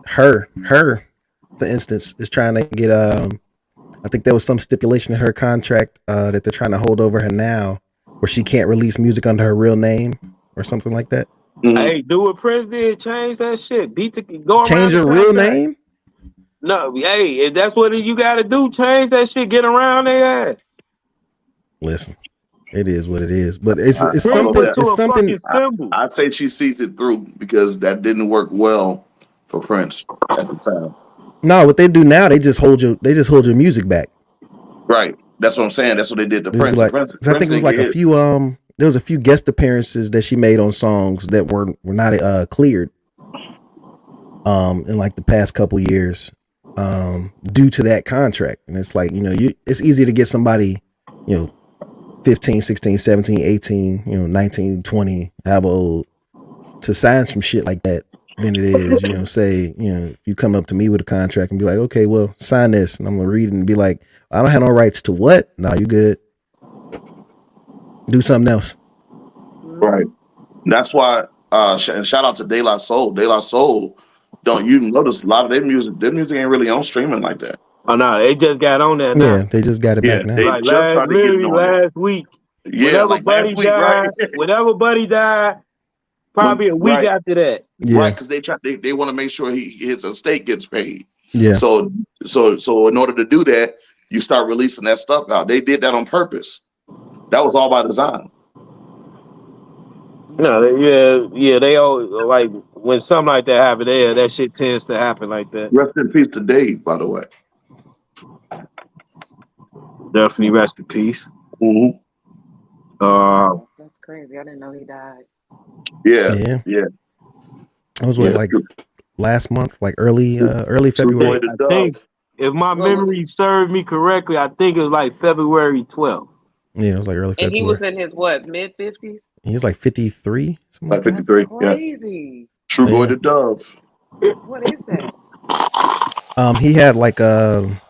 her, for instance, is trying to get I think there was some stipulation in her contract that they're trying to hold over her now, where she can't release music under her real name or something like that. Mm-hmm. Hey, do what Prince did, change that shit. Go Change around her real name? No, hey, if that's what you gotta do, change that shit, get around their ass. Listen, it is what it is, but it's Bring something. it to It's something. Symbol. I say she sees it through because that didn't work well for Prince at the time. No, what they do now, they just hold your music back. Right. That's what I'm saying. That's what they did to They'd be Prince. like, Prince 'cause I think it was like a hit. few there was a few guest appearances that she made on songs that were not cleared in like the past couple years due to that contract. And it's like, it's easier to get somebody 15, 16, 17, 18, 19, 20, however old, to sign some shit like that than it is, say, if you come up to me with a contract and be like, okay, well, sign this, and I'm gonna read it and be like, I don't have no rights to what? No, you good. Do something else. Right. That's why and shout out to De La Soul. De La Soul, don't you notice a lot of their music ain't really on streaming like that. Oh no, they just got on that now. Yeah, they just got it back now. They Like just started getting on last week. Yeah, like last week, right? Whenever Buddy died, probably a week after that. Yeah. Right, because they want to make sure his estate gets paid. Yeah. So in order to do that, you start releasing that stuff out. They did that on purpose. That was all by design. No, they all like when something like that happens. That shit tends to happen like that. Rest in peace to Dave, by the way. Definitely rest in peace. Mm-hmm. That's crazy. I didn't know he died. Yeah. It was like last month, like early February. I think, if my memory served me correctly, I think it was like February 12th. Yeah, it was like early February. And he was in his mid-50s? He was like 53. Like 53. Crazy. True boy to Dove. What is that? He had like a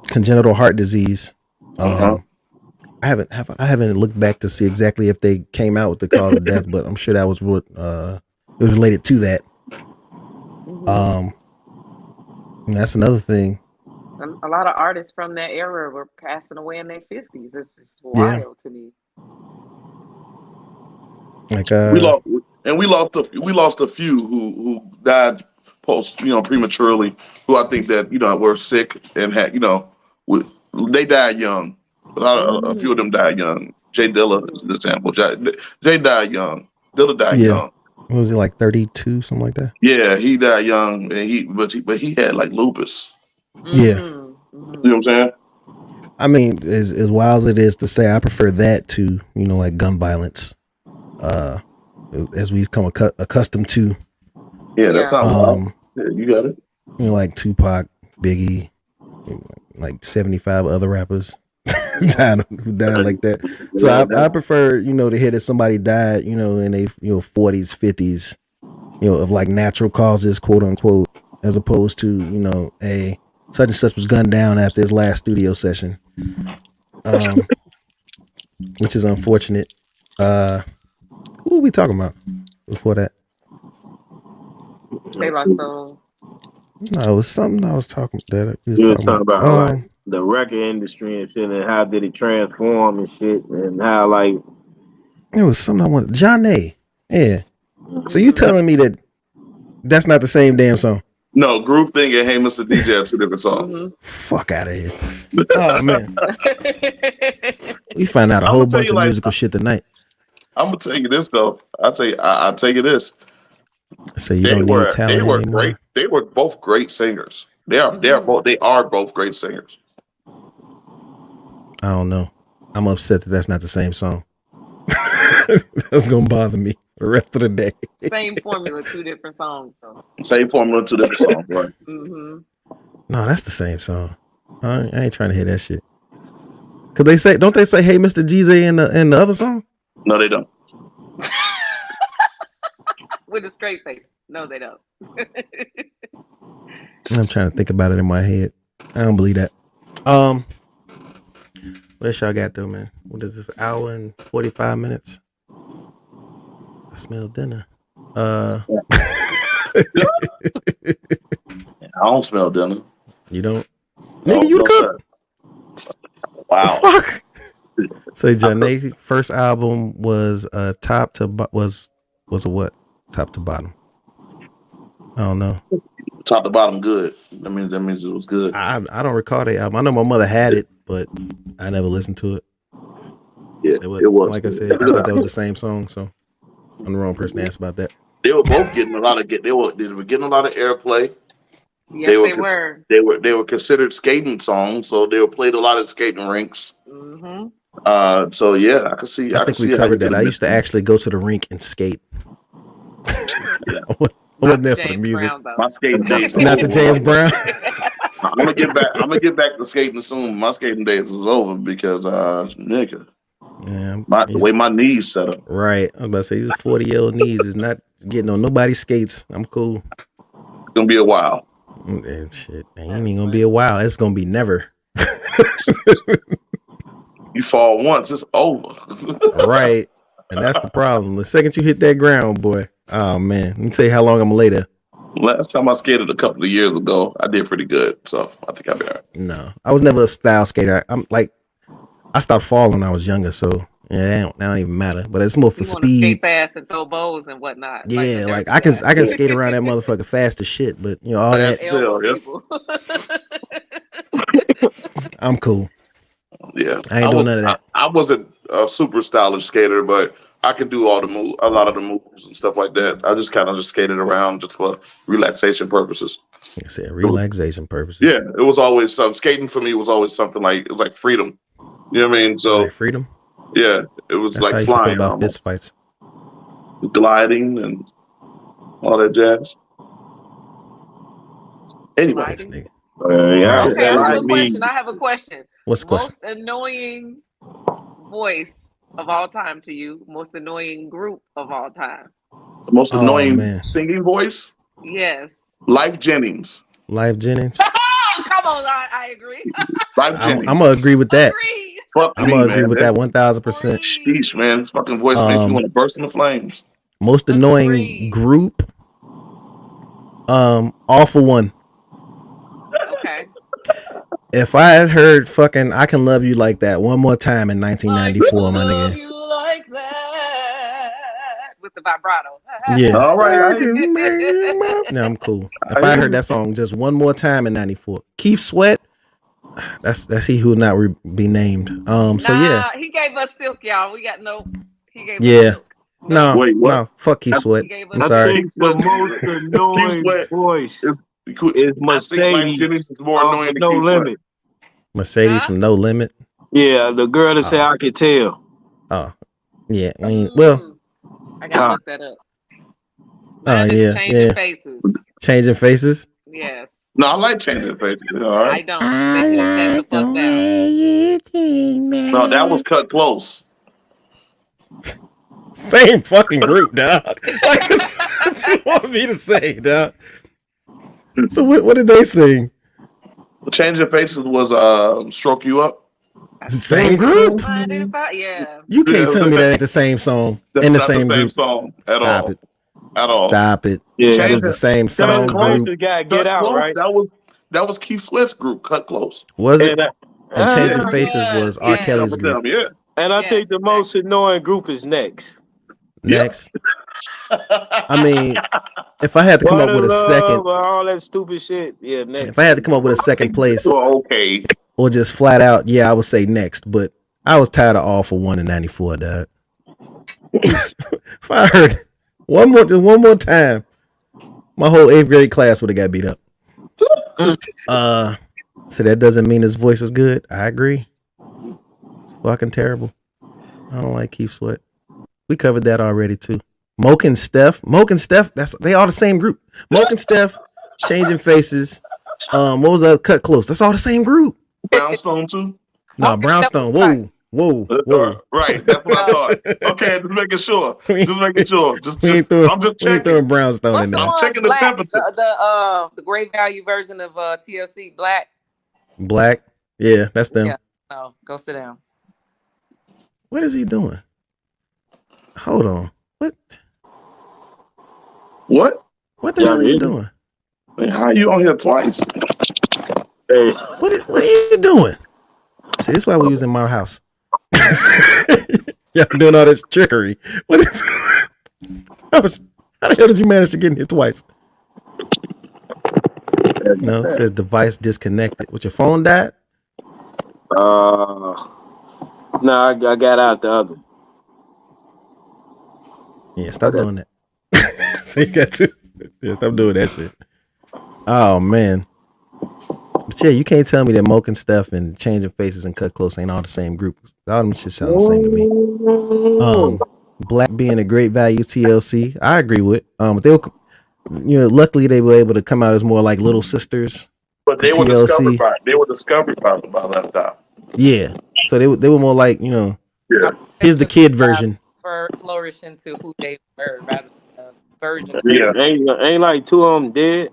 congenital heart disease. I haven't looked back to see exactly if they came out with the cause of death, but I'm sure that was what it was related to that. And that's another thing. A lot of artists from that era were passing away in their 50s. It's just wild to me. Like we lost a few who died prematurely, who I think that were sick and had they died young. A few of them died young, Jay Dilla is an example. Jay died young. Dilla died young. What was he, like 32, something like that? Yeah, he died young, and but he had like lupus. Yeah. See what I'm saying? I mean, as wild as it is to say, I prefer that to, you know, like gun violence, as we've come accustomed to. Yeah, that's not wild. Yeah, you got it. You know, like Tupac, Biggie, like 75 other rappers who died like that. So I prefer, you know, to hear that somebody died, you know, in their 40s, 50s, you know, of like natural causes, quote unquote, as opposed to, you know, a such and such was gunned down after his last studio session, which is unfortunate. Who were we talking about before that? De La Soul. No, it was something I was talking that we was talking about like the record industry and shit, and how did it transform and shit, and how like it was something I wanted. John A. Yeah. So you telling me that that's not the same damn song? No, Groove Thing and Hey Mr. DJ are two different songs. Fuck out of here. Oh man. We find out a whole bunch of musical shit tonight. I'm gonna tell you this though. I'll tell you this. So you don't need talent anymore. Great. They were both great singers. They are both great singers. I don't know. I'm upset that that's not the same song. That's gonna bother me the rest of the day. Same formula, two different songs though. Same formula, two different songs, right? No, that's the same song. I ain't trying to hear that shit. Cause don't they say "Hey, Mr. GZ" in the other song? No, they don't. With a straight face. No, they don't. I'm trying to think about it in my head. I don't believe that. What y'all got though, man? What is this? Hour and 45 minutes? I smell dinner. I don't smell dinner. You don't? Nigga, you cook. Wow. Fuck. So Janae's first album was top to was a what? Top to bottom. I don't know. Top to bottom, good. That means it was good. I don't recall the album. I know my mother had it, but I never listened to it. Yeah, it was. Like I said, I thought that was the same song. So I'm the wrong person to ask about that. They were both getting a lot of they were getting a lot of airplay. Yes, they were. They were considered skating songs, so they were played a lot of skating rinks. So yeah, I can see. I think we covered that. I used to actually go to the rink and skate. I wasn't there for the music. My skating days. Not the James Brown. I'm gonna get back to skating soon. My skating days was over because nigga. Yeah, the way my knees set up. Right. I was about to say these 40-year-old knees is not getting on nobody's skates. I'm cool. It's gonna be a while. Shit. It ain't even gonna be a while. It's gonna be never. You fall once, it's over. Right. And that's the problem. The second you hit that ground, boy. Oh man. Let me tell you how long I'm gonna lay there. Last time I skated a couple of years ago, I did pretty good. So I think I'll be all right. No. I was never a style skater. I stopped falling when I was younger, so yeah, that don't even matter. But it's more for speed. Skate fast and throw bows and whatnot. Yeah, like I can skate around that motherfucker fast as shit, but you know all that. I'm cool. Yeah, I ain't doing none of that. I wasn't a super stylish skater, but I can do a lot of the moves and stuff like that. I just kind of skated around just for relaxation purposes. I said relaxation purposes. Yeah, it was always skating for me was always something like it was like freedom. You know what I mean? So like freedom. Yeah, it was That's like how you flying. Feel about fist fights, gliding, and all that jazz. Anyway, okay, I have a question. What's the question? Most annoying voice of all time to you? Most annoying group of all time? The most annoying singing voice? Yes. Life Jennings. Life Jennings. Come on, I agree. Life Jennings. I'm gonna agree with that. I'm gonna agree with that 1,000%. Sheesh, man, this fucking voice makes me want to burst into flames. Most annoying group. Awful One. Okay. If I had heard fucking "I Can Love You Like That" one more time in 1994, my nigga. You like that with the vibrato. Yeah. All right. No, I'm cool. If I heard that song just one more time in 94, Keith Sweat, That's he who will not be named. So yeah, he gave us Silk, y'all. We got no. He gave us yeah. Silk. No, Wait, what? no. Fuck Keith Sweat. He gave I'm us I sorry. think the most Keith annoying Sweat voice is. is I think Mike Mercedes Jennings is more of annoying than No Keith Sweat. Limit. Mercedes Huh? from No Limit. Yeah, the girl that said Oh, I could tell. oh, yeah. I mean, well, I gotta Uh, look that up. oh Mine is yeah, Changing yeah. Faces. Changing faces. Yes, No, I like changing faces. All right. I don't. They cut that the fuck down. No, that was cut close. Same fucking group, dog. Like, what you want me to say, dog? So what did they sing? Changing faces was stroke you up. Same group. Yeah. You can't Yeah, tell me that ain't the same song that's in the not the same same group. song at Stop all. it. At all. Stop it. yeah, That Change is the same Coming song close group. to got Get Cut Out, close. right? That was Keith Sweat's group. Cut close. Was it? And And Changing Sure Faces was. was R. Yes. That Kelly's was group. them. Yeah. and I Yes, think the most annoying group is Next. Next. I mean, if I had to come What up a with a second, love, all that stupid shit. Yeah, Next. if I had to come up with a second place, Well, okay. or just flat out, yeah, I would say Next. But I was tired of All for One in '94, dog. If I heard just one more time, my whole 8th grade class would have got beat up. So that doesn't mean his voice is good. I agree. It's fucking terrible. I don't like Keith Sweat. We covered that already too. Moke and Steph, they all the same group. Moke and Steph, Changing Faces. What was that? Cut Close. That's all the same group. Brownstone too. No, Brownstone. Whoa. Right. That's what I thought. Okay, just making sure. Just making sure. We ain't I'm just throwing checking. Brownstone in What's the there. one? checking the Black, temperature. the great value version of TLC Black. Black. Yeah, that's them. Yeah. No, go sit down. What is he doing? Hold on. What? What the hell are you doing? Man, how are you on here twice? Hey, What are you doing? See, this is why we was in my house. Yeah, I'm doing all this trickery. What is? How the hell did you manage to get in here twice? No, it says device disconnected. What, your phone died? no, I got out the other. Yeah, stop doing that. So you got to. Yeah, stop doing that shit. Oh man. But yeah, you can't tell me that Moke and Stuff and Changing Faces and Cut Close ain't all the same group. All them shit sound the same to me. Black being a great value TLC, I agree with. But they were, luckily they were able to come out as more like little sisters. But they were discovered by Left Out. Yeah, so they were more like Yeah. Here's the kid version. Flourish into who they were rather than a version. Yeah. Ain't like two of them dead.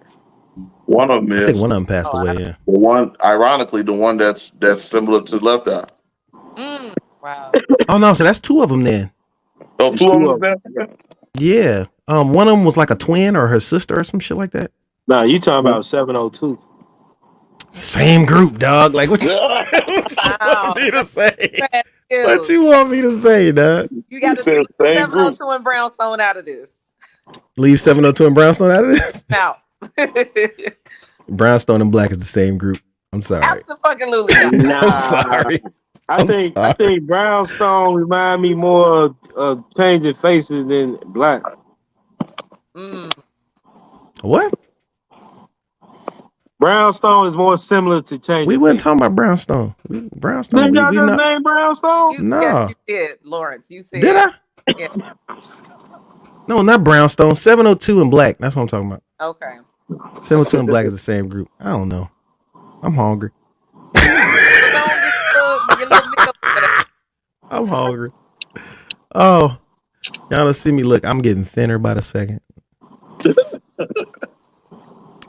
One of them is. I think one of them passed away. Yeah. The one, ironically, the one that's similar to Left Out. Wow. Oh no, so that's two of them then. Oh, two of them. Yeah. One of them was like a twin or her sister or some shit like that. Nah, you talking about 702. Same group, dog. Like what you want me to say? What you want me to say, dog? You got to leave 702 and Brownstone out of this. Leave 702 and Brownstone out of this? Out. Brownstone and Black is the same group. I'm sorry. Absolutely. Nah, I'm sorry. I think Brownstone remind me more of Changing Faces than Black. What? Brownstone is more similar to Changing. We wasn't talking about Brownstone. Brownstone. Did y'all just name Brownstone? No. Yes, you did, Lawrence. You said. Did I? Yeah. No, not Brownstone. 702 and Black. That's what I'm talking about. Okay. 702 and Black is the same group. I don't know. I'm hungry. I'm hungry. Oh, y'all don't see me. Look, I'm getting thinner by the second.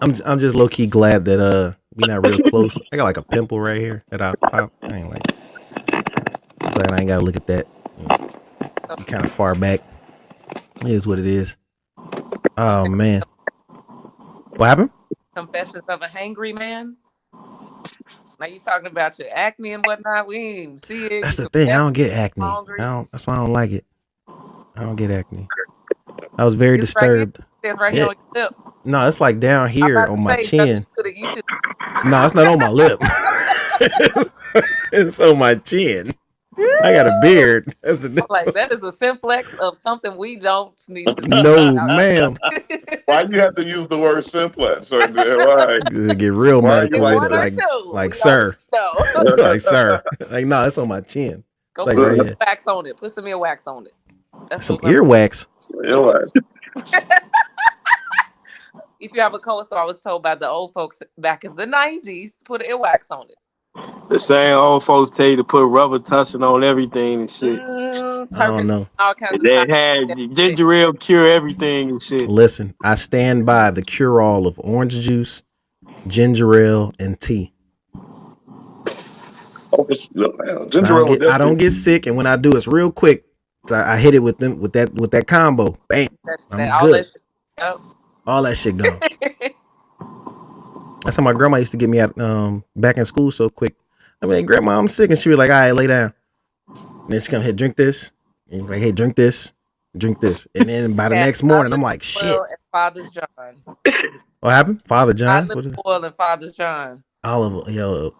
I'm just low key glad that we not real close. I got like a pimple right here that I pop. I ain't like. Glad I ain't gotta look at that. You kind of far back. It is what it is. Oh man. What happened? Confessions of a Hangry Man. Now you talking about your acne and whatnot. We ain't even see it. That's the thing. I don't get acne. That's why I don't like it. I don't get acne. I was very disturbed. It's right here on your lip. No, it's like down here on my chin. You should. No, it's not on my lip. It's on my chin. I got a beard. That's Like that is a simplex of something we don't need to talk no, about. ma'am. Why do you have to use the word simplex? Or why? Get real Why are medical you with like it, One or that? two. like We sir, don't know. like sir, like no, it's on my chin. Go It's like put right some here. wax on it. Put some earwax on it. That's Some what I'm. earwax. Realize. If you have a cold sore, I was told by the old folks back in the 90s to put earwax on it. The same old folks tell you to put rubber tussin on everything and shit. I don't Turpentine, know. all kinds And of they stuff. had ginger ale cure everything and shit. Listen, I stand by the cure all of orange juice, ginger ale, and tea. So Ginger ale. I don't get sick, and when I do, it's real quick. I hit it with that combo. Bam, I'm All good. that shit. Yep. All that shit gone. That's how my grandma used to get me out back in school so quick. I mean, grandma, I'm sick, and she was like, "All right, lay down." And then she come, "Hey, drink this." And like, "Hey, drink this, and then by the next morning, I'm like, "Shit." And Father's John. What happened? Father John? Cod What is liver it? oil and Father's John. Olive, yo.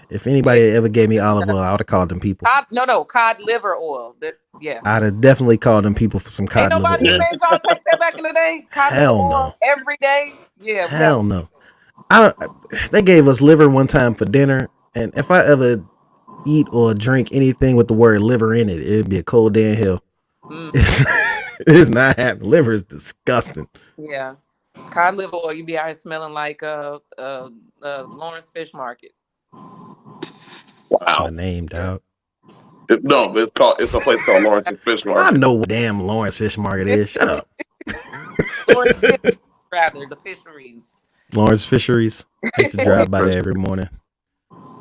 If anybody ever gave me olive oil, I would have called them people. Cod liver oil. Yeah. I'd have definitely called them people for some cod Ain't liver nobody oil. made y'all take that back in the day. Cod liver Hell oil no. every day. Yeah. Hell no. They gave us liver one time for dinner, and if I ever eat or drink anything with the word liver in it, it'd be a cold day in hell. It's not happening. Liver is disgusting. Yeah. Cod liver oil, you be out here smelling like Lawrence Fish Market. That's my name, dog. No, it's a place called Lawrence Fish Market. I know what damn Lawrence Fish Market is. Shut up. Rather, the fisheries. Lawrence Fisheries. I used to drive by there every morning.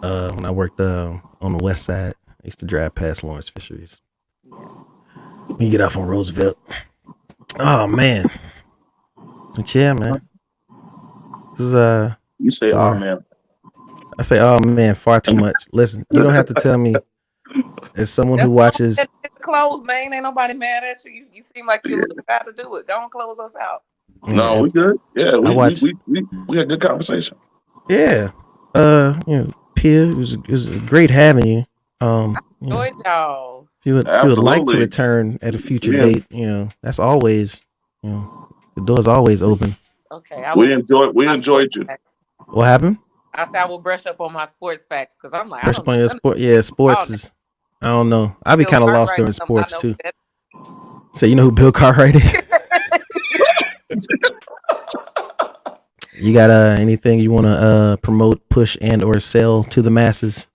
When I worked on the west side, I used to drive past Lawrence Fisheries. When you get off on Roosevelt. Oh man. But yeah, man. This is You say, "Oh man." I say, "Oh man," far too much. Listen, you don't have to tell me. As someone who watches, close, man. Ain't nobody mad at you. You seem like you look how to do it. Go and close us out. No, we good. Yeah, we had good conversation. Yeah, Pia, it was great having you. Enjoyed y'all. If you would like to return at a future date, that's always, the door's always open. Okay, we enjoyed you. What happened? I said I will brush up on my sports facts because I'm like, brush up on your sport. Yeah, sports is. I don't know. I be kind of lost during sports too. So you know who Bill Cartwright is? You got anything you want to promote, push, and or sell to the masses?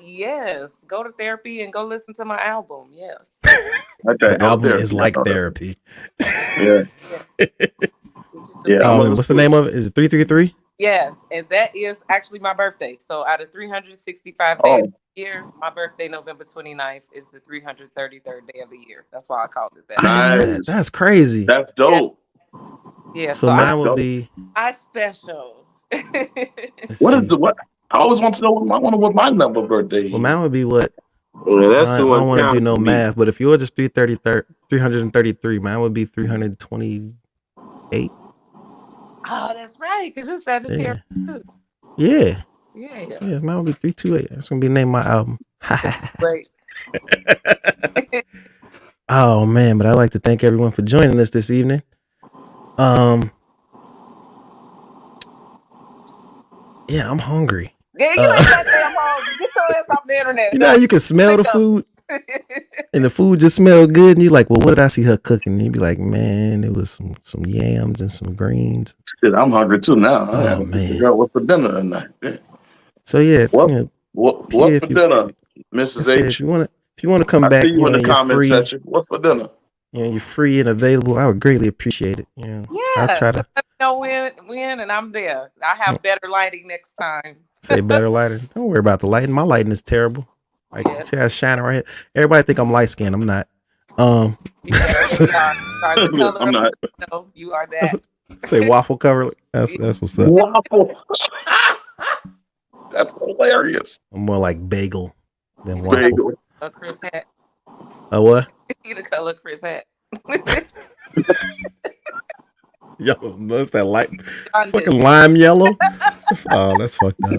Yes. Go to therapy and go listen to my album. Yes. The album is like therapy. Yeah. Yeah. What's the name of it? Is it 333? Yes, and that is actually my birthday. So out of 365 days a year, my birthday, November 29th, is the 333rd day of the year. That's why I called it that. Nice. That's crazy. That's dope. Yeah. So mine will be. I special. What? I always want to know what my number birthday is. Well, mine would be what? Yeah, that's I don't want to do no math, but if yours is 333, mine would be 328. Oh, that's right, because you said it. Yeah. Yeah. So mine would be 328. That's gonna be the name of my album. Great. Oh man, but I'd like to thank everyone for joining us this evening. Yeah, I'm hungry. Yeah, you ain't that damn hungry. Get your ass off the internet. You know how you can smell the food? And the food just smelled good, and you're like, well, what did I see her cooking? And you'd be like, man, it was some yams and some greens. Shit, I'm hungry too now. Oh man, figure out what for dinner tonight. So yeah, what for dinner, Mrs. H? If you want to come back, see you in the comment section. What's for dinner? You're free and available. I would greatly appreciate it. I'll try to let me know when, and I'm there. I have better lighting next time. Say better lighting. Don't worry about the lighting. My lighting is terrible. Like see how it's shining right here. Everybody think I'm light skinned. I'm not. I'm not. No, you are that. Say waffle cover. That's what's up. Waffle. That's hilarious. I'm more like bagel than waffle. Bagel. A Chris hat. A what? The color Chris hat. Yo, what's that light? Fucking lime yellow. Oh, that's fucked up.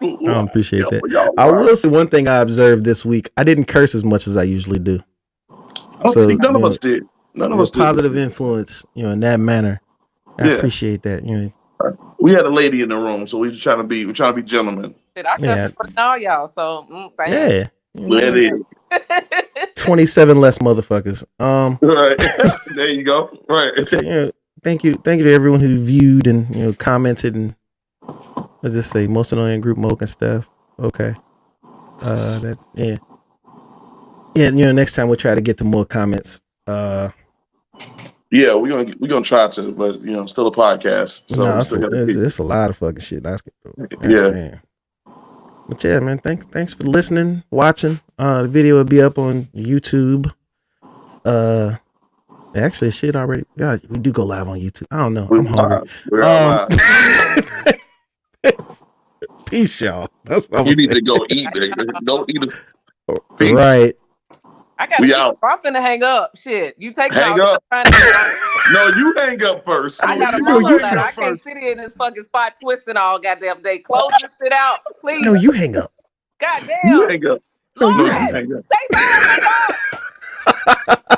I don't appreciate that. I will say one thing I observed this week. I didn't curse as much as I usually do. So none of us did. None of us did. Positive influence, in that manner. I appreciate that. We had a lady in the room, so we're trying to be gentlemen. I cussed for all y'all, so thank you. That is 27 less motherfuckers. Right. There you go. Right. Thank you to everyone who viewed and commented and let's just say most annoying group Moke and stuff. Okay. That's next time we'll try to get to more comments. Yeah, we're gonna try to, but still a podcast. So it's a lot of fucking shit. Yeah. But yeah, man, thanks for listening, watching. The video will be up on YouTube. Actually, shit already. Yeah, we do go live on YouTube. I don't know. I'm hungry. We're live. Peace, y'all. That's what you need to go eat. Go eat. Peace. Right. I gotta I'm finna hang up. Shit. You take hang up. No, you hang up first. I gotta roll that. I can't sit here in this fucking spot twisting all goddamn day. Close this shit out, please. No, you hang up. Goddamn. You hang up. No, you hang up. Say bye.